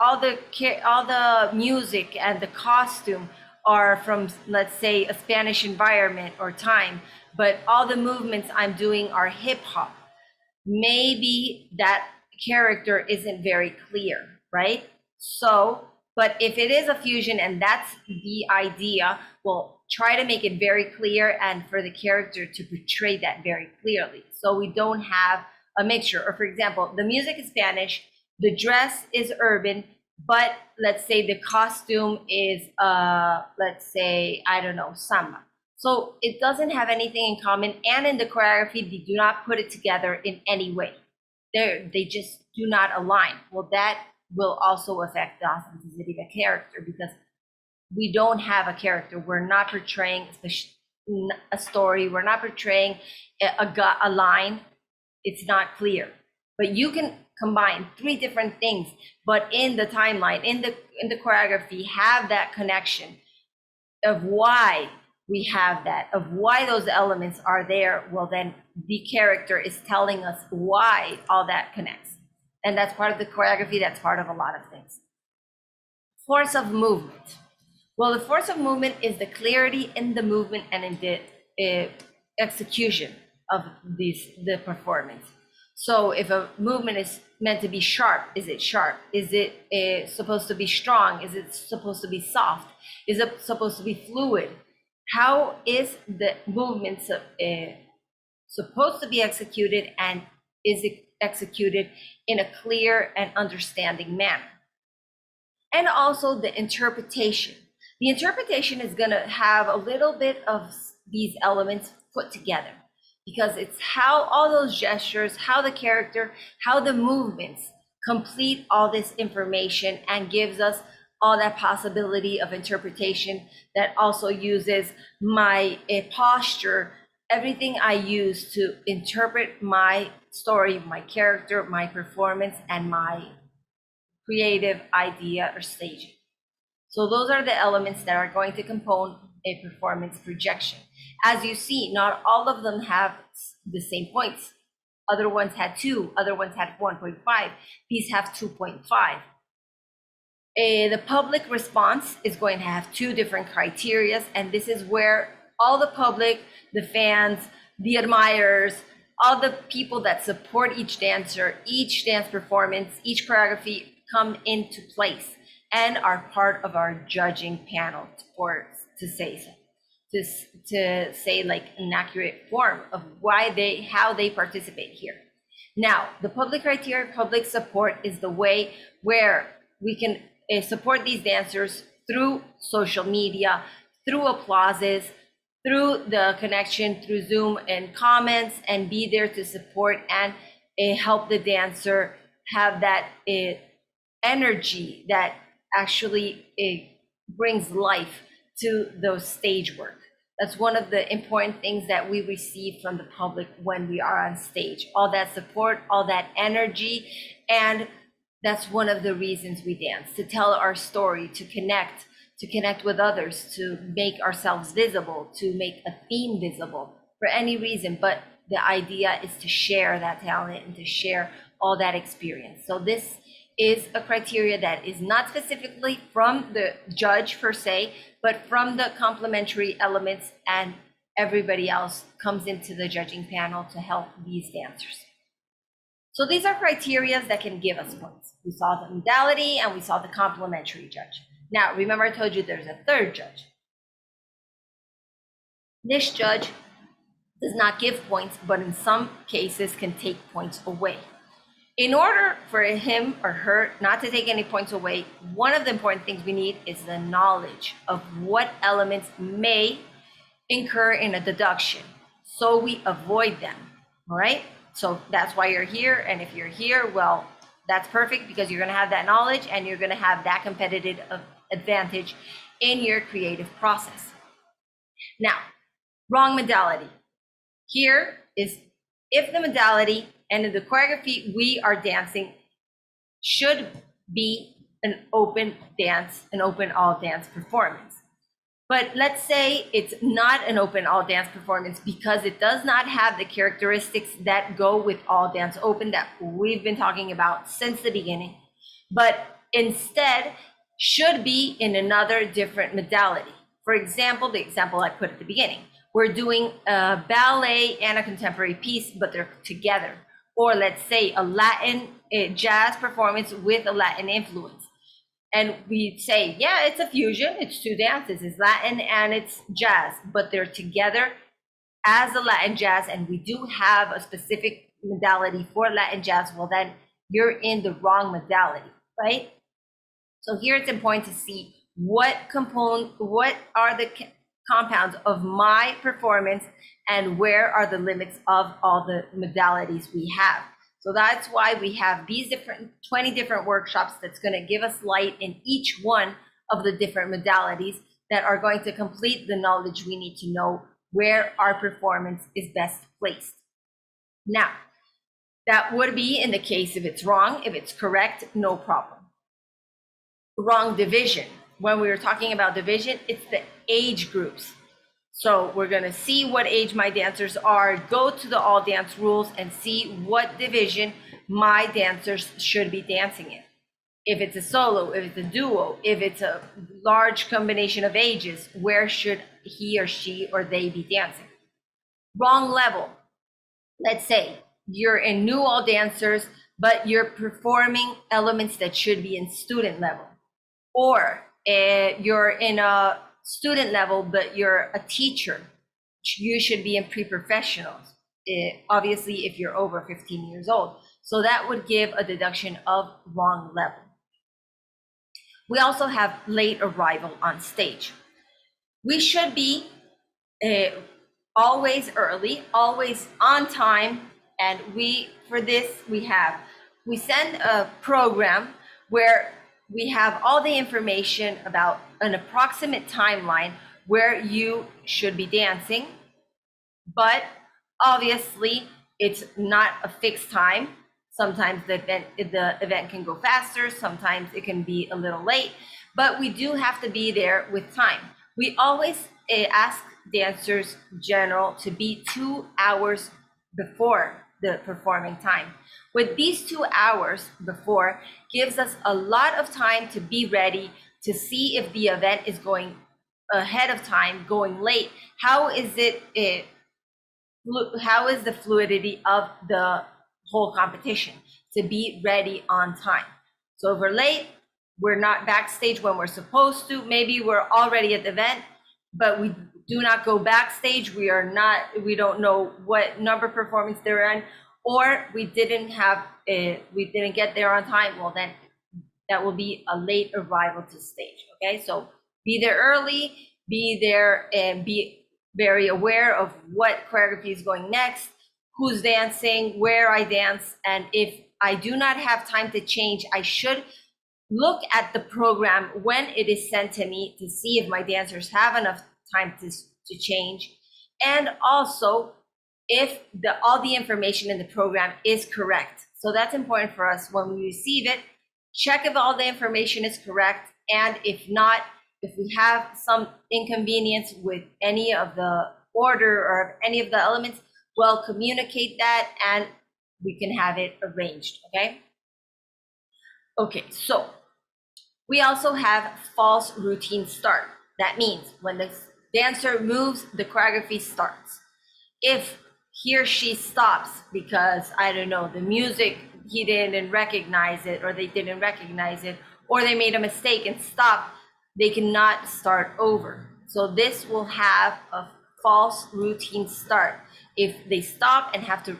all the music and the costume are from, let's say, a Spanish environment or time, but all the movements I'm doing are hip hop. Maybe that character isn't very clear, right? So, but if it is a fusion and that's the idea, we'll try to make it very clear and for the character to portray that very clearly. So we don't have a mixture. Or for example, the music is Spanish, the dress is urban, but let's say the costume is, let's say, I don't know, samba. So it doesn't have anything in common. And in the choreography, they do not put it together in any way. They just do not align. Well, that will also affect the authenticity of a character, because we don't have a character. We're not portraying a story. We're not portraying a line. It's not clear. But you can combine three different things, but in the timeline, in the choreography, have that connection of why we have that, of why those elements are there. Well, then the character is telling us why all that connects. And that's part of the choreography. That's part of a lot of things. Force of movement. Well, the force of movement is the clarity in the movement and in the execution of the performance. So if a movement is meant to be sharp, is it sharp? Is it supposed to be strong? Is it supposed to be soft? Is it supposed to be fluid? How is the movement supposed to be executed, and is it executed in a clear and understanding manner? And also the interpretation. The interpretation is going to have a little bit of these elements put together, because it's how all those gestures, how the character, how the movements complete all this information and gives us all that possibility of interpretation, that also uses my posture, everything I use to interpret my story, my character, my performance, and my creative idea or staging. So those are the elements that are going to compose a performance projection. As you see, not all of them have the same points. Other ones had 2, other ones had 1.5. These have 2.5. The public response is going to have 2 different criteria, and this is where all the public, the fans, the admirers, all the people that support each dancer, each dance performance, each choreography come into place and are part of our judging panel, for to say so, to say like an accurate form of how they participate here. Now, the public criteria, public support is the way where we can support these dancers through social media, through applauses, through the connection through Zoom and comments, and be there to support and help the dancer have that energy that actually brings life to those stage work. That's one of the important things that we receive from the public when we are on stage. All that support, all that energy, and that's one of the reasons we dance, to tell our story, to connect with others, to make ourselves visible, to make a theme visible for any reason. But the idea is to share that talent and to share all that experience. So this is a criteria that is not specifically from the judge per se, but from the complementary elements, and everybody else comes into the judging panel to help these dancers. So these are criteria that can give us points. We saw the modality and we saw the complementary judge. Now, remember I told you there's a third judge. This judge does not give points, but in some cases can take points away. In order for him or her not to take any points away, one of the important things we need is the knowledge of what elements may incur in a deduction, so we avoid them, all right? So that's why you're here, and if you're here, well, that's perfect, because you're gonna have that knowledge and you're gonna have that competitive advantage in your creative process. Now, wrong modality. Here is if the modality and in the choreography we are dancing should be an open dance, an open all dance performance. But let's say it's not an open all dance performance because it does not have the characteristics that go with all dance open that we've been talking about since the beginning, but instead should be in another different modality. For example, the example I put at the beginning, we're doing a ballet and a contemporary piece, but they're together. Or let's say a Latin jazz performance with a Latin influence. And we say, yeah, it's a fusion, it's 2 dances, it's Latin and it's jazz, but they're together as a Latin jazz, and we do have a specific modality for Latin jazz. Well, then you're in the wrong modality, right? So here it's important to see what are the compounds of my performance and where are the limits of all the modalities we have. So that's why we have these 20 different workshops that's going to give us light in each one of the different modalities that are going to complete the knowledge we need to know where our performance is best placed. Now, that would be in the case if it's wrong. If it's correct, no problem. Wrong division. When we were talking about division, it's the age groups. So we're going to see what age my dancers are, go to the all dance rules and see what division my dancers should be dancing in. If it's a solo, if it's a duo, if it's a large combination of ages, where should he or she or they be dancing? Wrong level. Let's say you're in new all dancers, but you're performing elements that should be in student level. Or you're in a student level, but you're a teacher. You should be in pre-professionals, obviously, if you're over 15 years old. So that would give a deduction of wrong level. We also have late arrival on stage. We should be always early, always on time. And for this, we send a program where we have all the information about an approximate timeline where you should be dancing, but obviously it's not a fixed time. Sometimes the event can go faster, sometimes it can be a little late, but we do have to be there with time. We always ask dancers general to be 2 hours before the performing time. With these 2 hours before gives us a lot of time to be ready, to see if the event is going ahead of time, going late. How is the fluidity of the whole competition, to be ready on time? So if we're late, we're not backstage when we're supposed to. Maybe we're already at the event, but we do not go backstage. We don't know what number performance they're in, or we didn't get there on time. Well, then that will be a late arrival to stage. Okay, so be there early, be there, and be very aware of what choreography is going next, who's dancing, where I dance, and if I do not have time to change, I should look at the program when it is sent to me to see if my dancers have enough time to change, and also if all the information in the program is correct. So that's important for us. When we receive it, check if all the information is correct, and if not, if we have some inconvenience with any of the order or any of the elements, well, communicate that and we can have it arranged, okay? Okay, so we also have false routine start. That means when the dancer moves, the choreography starts. If he or she stops because, I don't know, the music, he didn't recognize it, or they didn't recognize it, or they made a mistake and stopped, they cannot start over. So this will have a false routine start. If they stop and have to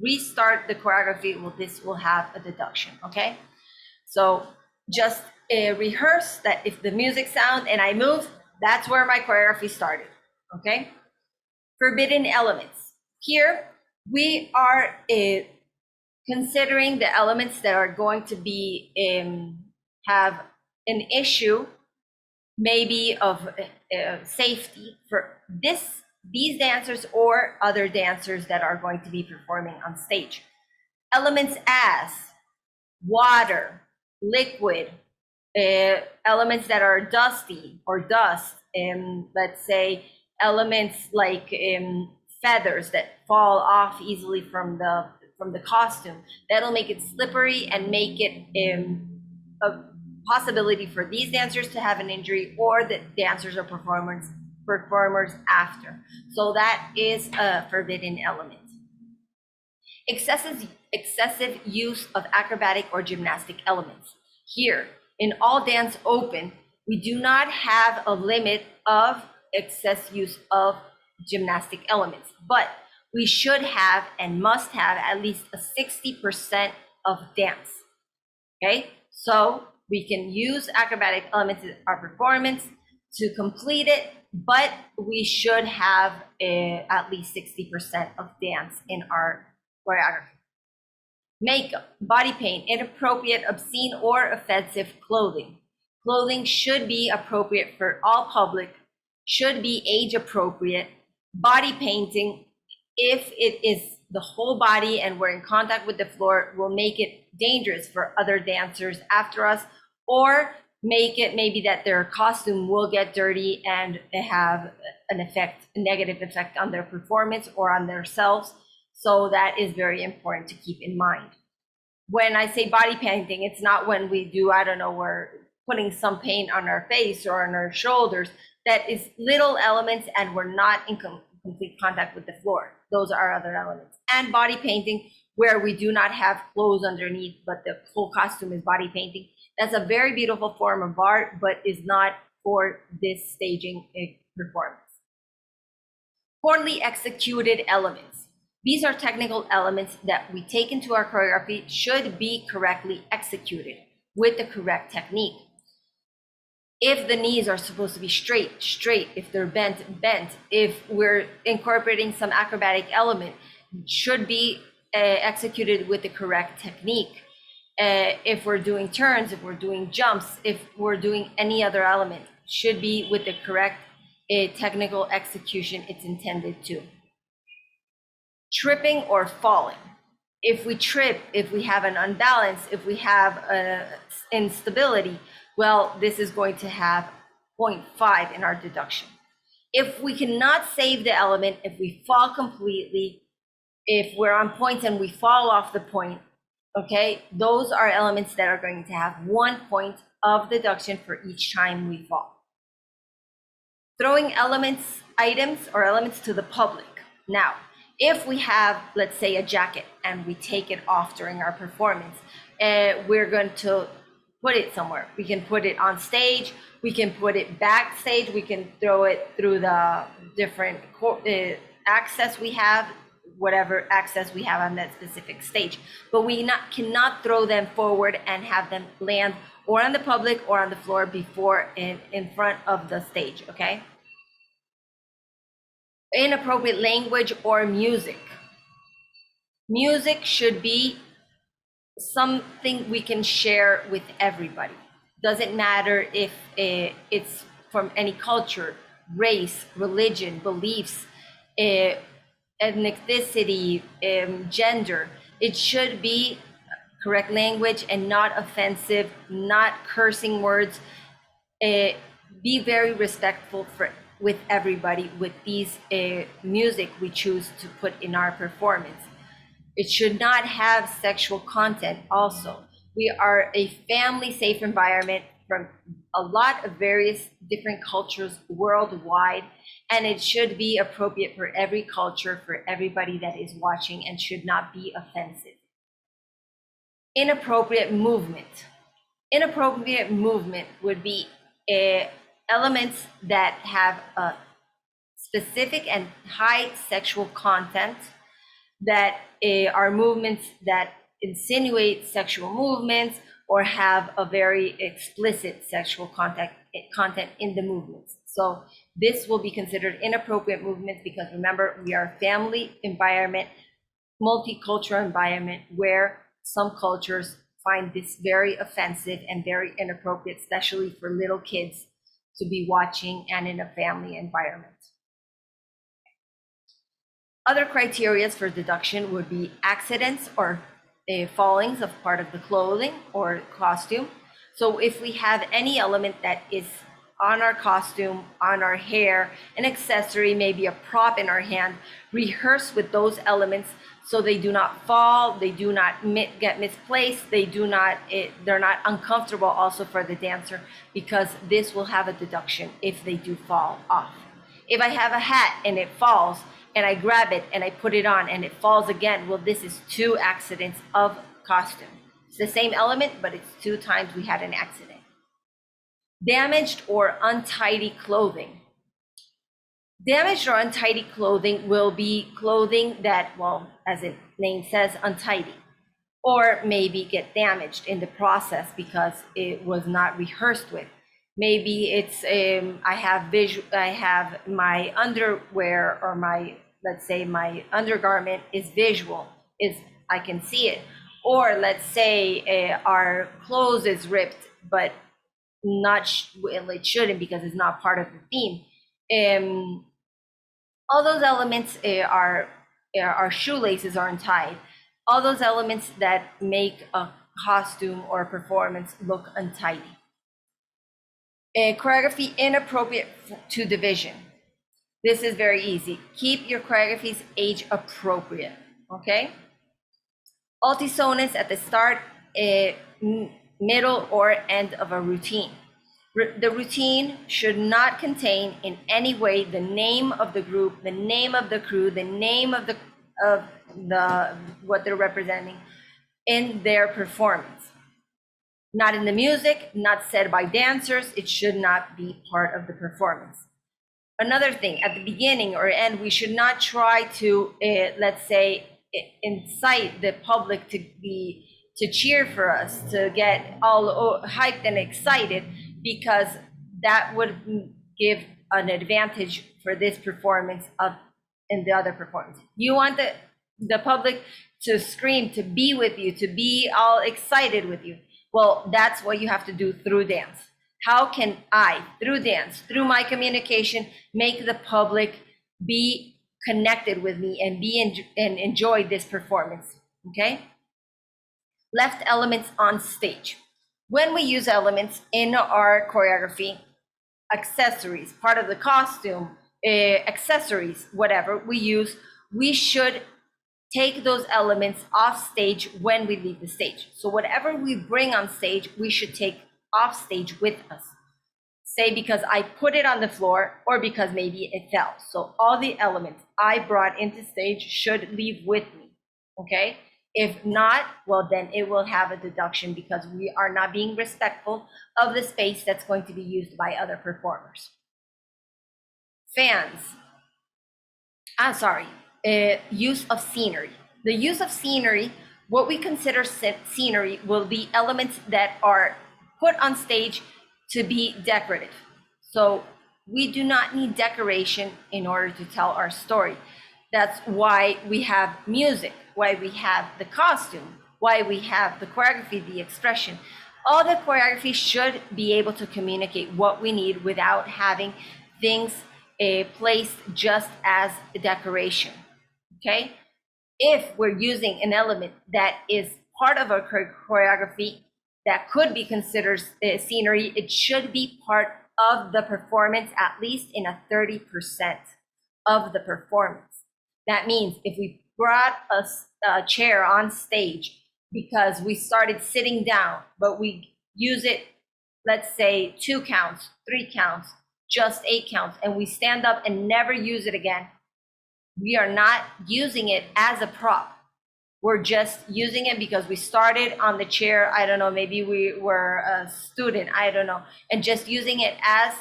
restart the choreography, well, this will have a deduction, okay? So just rehearse that if the music sound and I move, that's where my choreography started, okay? Forbidden elements. Here, we are considering the elements that are going to be have an issue, maybe of safety for these dancers or other dancers that are going to be performing on stage. Elements as water, liquid, elements that are dusty or dust, let's say elements like feathers that fall off easily from the costume. That'll make it slippery and make it a possibility for these dancers to have an injury, or the dancers or performers after. So that is a forbidden element. Excessive use of acrobatic or gymnastic elements. Here, in all dance open, we do not have a limit of excess use of gymnastic elements, but we should have and must have at least a 60% of dance. Okay, so we can use acrobatic elements in our performance to complete it, but we should have at least 60% of dance in our choreography. Makeup, body paint, inappropriate, obscene, or offensive clothing. Clothing should be appropriate for all public, should be age appropriate. Body painting, if it is the whole body and we're in contact with the floor, will make it dangerous for other dancers after us, or make it maybe that their costume will get dirty and have a negative effect on their performance or on themselves. So that is very important to keep in mind. When I say body painting, it's not when we do, I don't know, we're putting some paint on our face or on our shoulders. That is little elements and we're not in complete contact with the floor. Those are other elements. And body painting, where we do not have clothes underneath, but the full costume is body painting. That's a very beautiful form of art, but is not for this staging performance. Poorly executed elements. These are technical elements that we take into our choreography, should be correctly executed with the correct technique. If the knees are supposed to be straight. If they're bent. If we're incorporating some acrobatic element, should be executed with the correct technique. If we're doing turns, if we're doing jumps, if we're doing any other element, should be with the correct technical execution it's intended to. Tripping or falling. If we trip, if we have an unbalance, if we have instability, well, this is going to have 0.5 in our deduction. If we cannot save the element, if we fall completely, if we're on point and we fall off the point, okay, those are elements that are going to have 1 point of deduction for each time we fall. Throwing items or elements to the public. Now, if we have, let's say, a jacket and we take it off during our performance, we're going to put it somewhere. We can put it on stage, we can put it backstage, we can throw it through the different access we have, whatever access we have on that specific stage. But we cannot throw them forward and have them land or on the public or on the floor before in front of the stage, okay? Inappropriate language or music. Music should be something we can share with everybody. Doesn't matter if it's from any culture, race, religion, beliefs, ethnicity, gender. It should be correct language and not offensive, not cursing words. Be very respectful with everybody with these music we choose to put in our performance. It should not have sexual content also. We are a family safe environment from a lot of various different cultures worldwide, and it should be appropriate for every culture, for everybody that is watching, and should not be offensive. Inappropriate movement. Inappropriate movement would be elements that have a specific and high sexual content, that are movements that insinuate sexual movements or have a very explicit sexual content in the movements. So this will be considered inappropriate movements because remember, we are a family environment, multicultural environment where some cultures find this very offensive and very inappropriate, especially for little kids to be watching and in a family environment. Other criteria for deduction would be accidents or fallings of part of the clothing or costume. So if we have any element that is on our costume, on our hair, an accessory, maybe a prop in our hand, rehearse with those elements so they do not fall, they do not get misplaced, they're not uncomfortable also for the dancer, because this will have a deduction if they do fall off. If I have a hat and it falls, and I grab it and I put it on and it falls again, well, this is 2 accidents of costume. It's the same element, but it's 2 times we had an accident. Damaged or untidy clothing. Damaged or untidy clothing will be clothing that, well, as the name says, untidy, or maybe get damaged in the process because it was not rehearsed with. Maybe it's I have my underwear or let's say my undergarment is visual, I can see it. Or let's say our clothes is ripped, but it shouldn't because it's not part of the theme. All those elements are our shoelaces are untied. All those elements that make a costume or a performance look untidy. Choreography inappropriate to division. This is very easy. Keep your choreographies age appropriate, okay? Altisonance at the start, middle, or end of a routine. The routine should not contain in any way the name of the group, the name of the crew, the name of what they're representing in their performance. Not in the music, not said by dancers. It should not be part of the performance. Another thing, at the beginning or end, we should not try to, let's say, incite the public to cheer for us, to get all hyped and excited, because that would give an advantage for this performance in the other performance. You want the public to scream, to be with you, to be all excited with you. Well, that's what you have to do through dance. How can I, through dance, through my communication, make the public be connected with me and enjoy this performance? Okay. Left elements on stage. When we use elements in our choreography, accessories, part of the costume, accessories, whatever we use, we should take those elements off stage when we leave the stage. So whatever we bring on stage, we should take off stage with us. Say because I put it on the floor or because maybe it fell. So all the elements I brought into stage should leave with me, okay? If not, well, then it will have a deduction because we are not being respectful of the space that's going to be used by other performers. Fans. Use of scenery. The use of scenery, what we consider scenery will be elements that are put on stage to be decorative. So we do not need decoration in order to tell our story. That's why we have music, why we have the costume, why we have the choreography, the expression. All the choreography should be able to communicate what we need without having things placed just as a decoration, okay? If we're using an element that is part of our choreography that could be considered scenery, it should be part of the performance, at least in a 30% of the performance. That means if we brought a chair on stage because we started sitting down, but we use it, let's say 2 counts, 3 counts, just 8 counts, and we stand up and never use it again, we are not using it as a prop. We're just using it because we started on the chair. I don't know, maybe we were a student, I don't know, and just using it as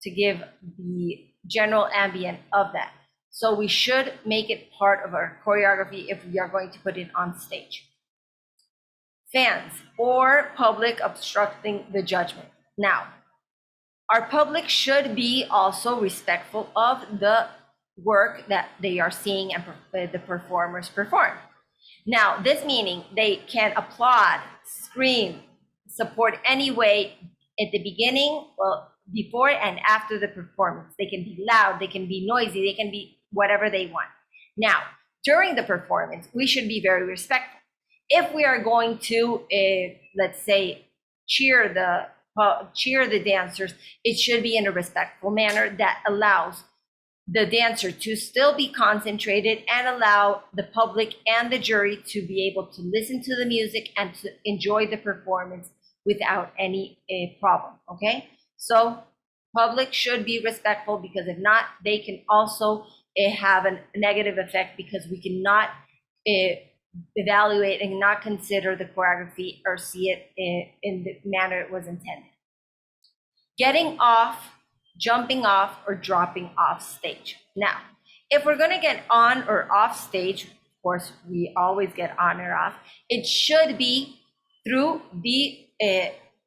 to give the general ambient of that. So we should make it part of our choreography if we are going to put it on stage. Fans or public obstructing the judgment. Now, our public should be also respectful of the work that they are seeing and the performers perform. Now, this meaning they can applaud, scream, support any way at the beginning, well, before and after the performance. They can be loud, they can be noisy, they can be whatever they want. Now, during the performance, we should be very respectful. If we are going to, let's say, cheer the dancers, it should be in a respectful manner that allows the dancer to still be concentrated and allow the public and the jury to be able to listen to the music and to enjoy the performance without any problem, okay? So public should be respectful because if not, they can also have a negative effect because we cannot evaluate and not consider the choreography or see it in the manner it was intended. Getting off, jumping off, or dropping off stage. Now, if we're gonna get on or off stage, of course, we always get on or off, it should be through the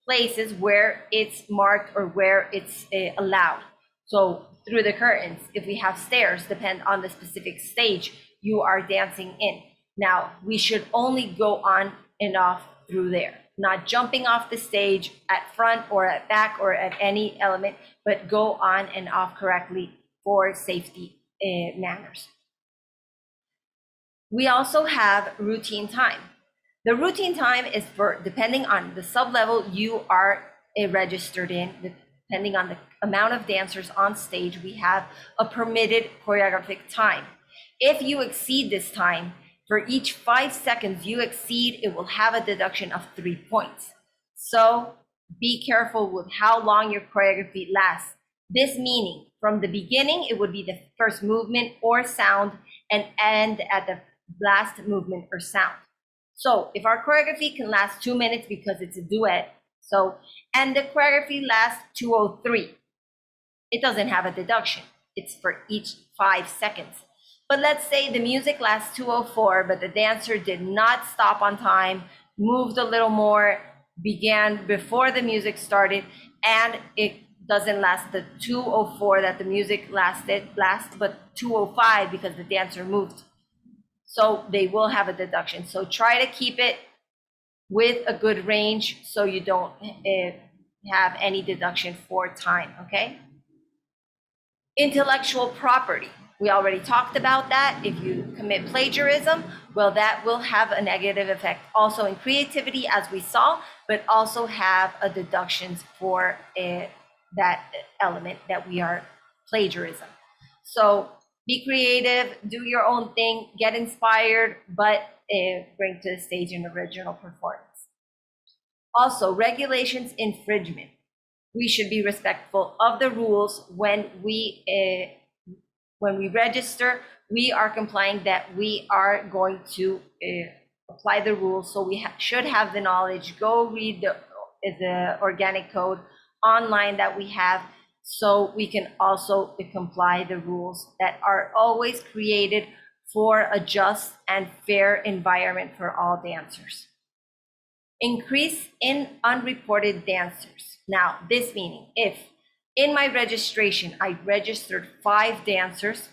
places where it's marked or where it's allowed. So through the curtains, if we have stairs, depend on the specific stage you are dancing in. Now, we should only go on and off through there, not jumping off the stage at front or at back or at any element, but go on and off correctly for safety manners. We also have routine time. The routine time is for, depending on the sub-level you are registered in, depending on the amount of dancers on stage, we have a permitted choreographic time. If you exceed this time, for each 5 seconds you exceed, it will have a deduction of 3 points. So be careful with how long your choreography lasts. This meaning, from the beginning, it would be the first movement or sound and end at the last movement or sound. So if our choreography can last 2 minutes because it's a duet, and the choreography lasts 2:03, it doesn't have a deduction. It's for each 5 seconds. But let's say the music lasts 2:04, but the dancer did not stop on time, moved a little more, began before the music started, and it doesn't last the 2:04 that the music lasts, but 2:05 because the dancer moved. So they will have a deduction. So try to keep it with a good range so you don't have any deduction for time, okay? Intellectual property. We already talked about that. If you commit plagiarism, well, that will have a negative effect also in creativity, as we saw, but also have a deductions for that element that we are plagiarism. So be creative, do your own thing, get inspired, but bring to the stage an original performance. Also, regulations infringement. We should be respectful of the rules when we register. We are complying that we are going to apply the rules. So we should have the knowledge. Go read the organic code online that we have, so we can also comply the rules that are always created for a just and fair environment for all dancers. Increase in unreported dancers. Now, this meaning, if in my registration I registered 5 dancers,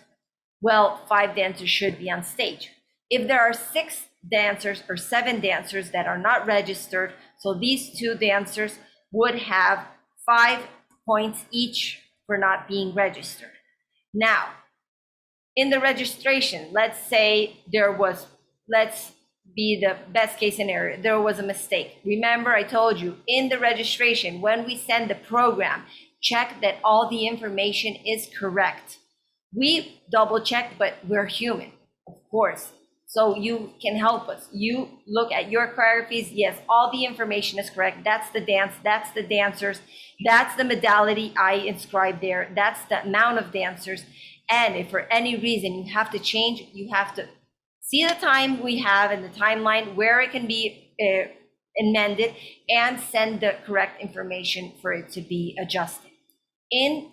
well, 5 dancers should be on stage. If there are 6 dancers or 7 dancers that are not registered, so these 2 dancers would have 5 points each for not being registered. Now, in the registration, let's say let's be the best case scenario, there was a mistake. Remember, I told you in the registration, when we send the program, check that all the information is correct. We double check, but we're human, of course. So you can help us. You look at your choreographies. Yes, all the information is correct. That's the dance, that's the dancers, that's the modality I inscribed there, that's the amount of dancers. And if for any reason you have to change, you have to see the time we have in the timeline where it can be amended and send the correct information for it to be adjusted in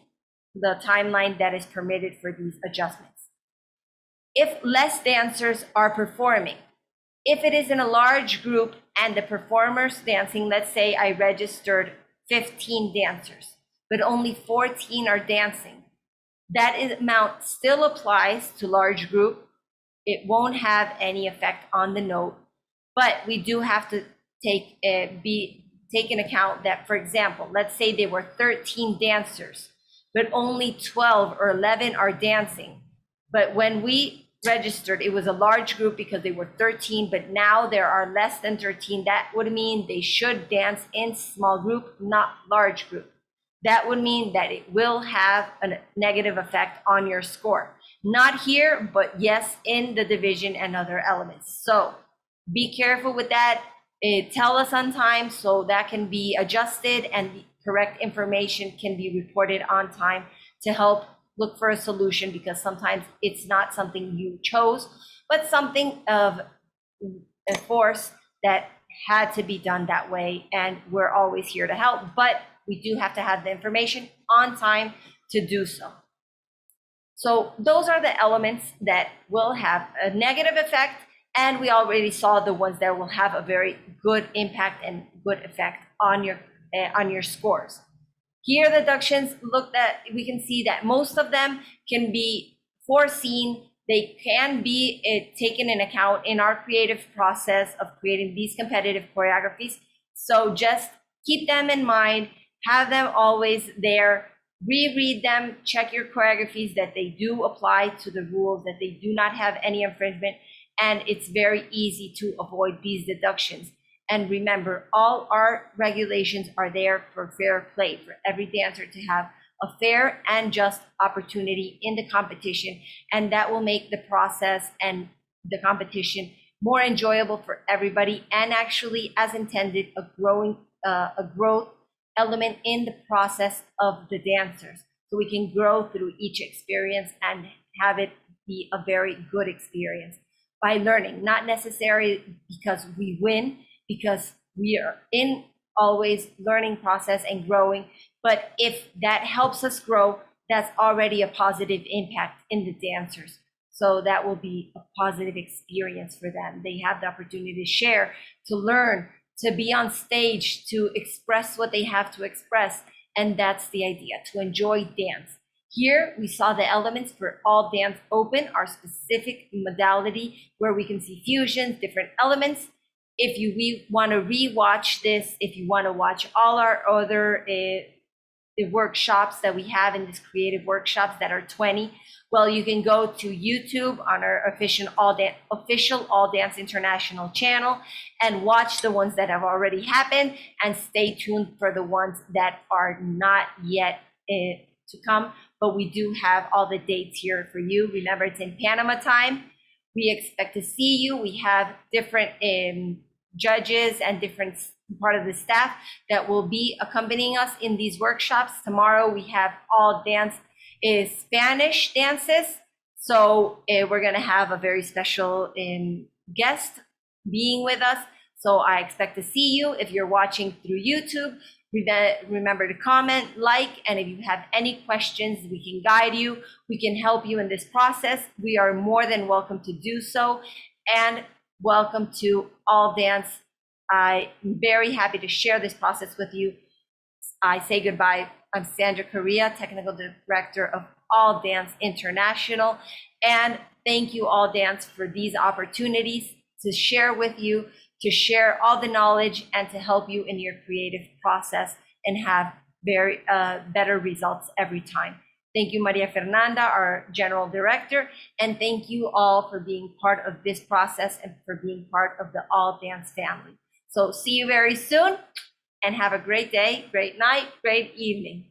the timeline that is permitted for these adjustments. If less dancers are performing, if it is in a large group and the performers dancing, let's say I registered 15 dancers, but only 14 are dancing, that amount still applies to large group. It won't have any effect on the note, but we do have to take into account that, for example, let's say there were 13 dancers, but only 12 or 11 are dancing. But when we registered, it was a large group because they were 13, but now there are less than 13. That would mean they should dance in small group, not large group. That would mean that it will have a negative effect on your score. Not here, but yes, in the division and other elements. So be careful with that. Tell us on time so that can be adjusted and the correct information can be reported on time to help look for a solution, because sometimes it's not something you chose, but something of a force that had to be done that way. And we're always here to help, but we do have to have the information on time to do so. So those are the elements that will have a negative effect, and we already saw the ones that will have a very good impact and good effect on your scores. Here, the deductions looked at, we can see that most of them can be foreseen. They can be taken in account in our creative process of creating these competitive choreographies. So just keep them in mind, have them always there, reread them, check your choreographies that they do apply to the rules, that they do not have any infringement, and it's very easy to avoid these deductions. And remember, all our regulations are there for fair play, for every dancer to have a fair and just opportunity in the competition, and that will make the process and the competition more enjoyable for everybody, and actually, as intended, a growth element in the process of the dancers, so we can grow through each experience and have it be a very good experience by learning, not necessarily because we win, because we are in always learning process and growing. But if that helps us grow, that's already a positive impact in the dancers. So that will be a positive experience for them. They have the opportunity to share, to learn, to be on stage, to express what they have to express. And that's the idea, to enjoy dance. Here, we saw the elements for All Dance Open, our specific modality where we can see fusions, different elements. If you want to re-watch this, if you want to watch all our other the workshops that we have in this creative workshops that are 20, well, you can go to YouTube on our official All Dance International channel and watch the ones that have already happened, and stay tuned for the ones that are not yet to come. But we do have all the dates here for you. Remember, it's in Panama time. We expect to see you. We have different judges and different part of the staff that will be accompanying us in these workshops. Tomorrow we have all dance is Spanish dances. So we're gonna have a very special guest being with us. So I expect to see you. If you're watching through YouTube, remember to comment, like, and if you have any questions, we can guide you. We can help you in this process. We are more than welcome to do so. And welcome to All Dance. I'm very happy to share this process with you. I say goodbye. I'm Sandra Correa, Technical Director of All Dance International. And thank you, All Dance, for these opportunities to share with you, to share all the knowledge, and to help you in your creative process and have very better results every time. Thank you, Maria Fernanda, our General Director, and thank you all for being part of this process and for being part of the All Dance family. So see you very soon, and have a great day, great night, great evening.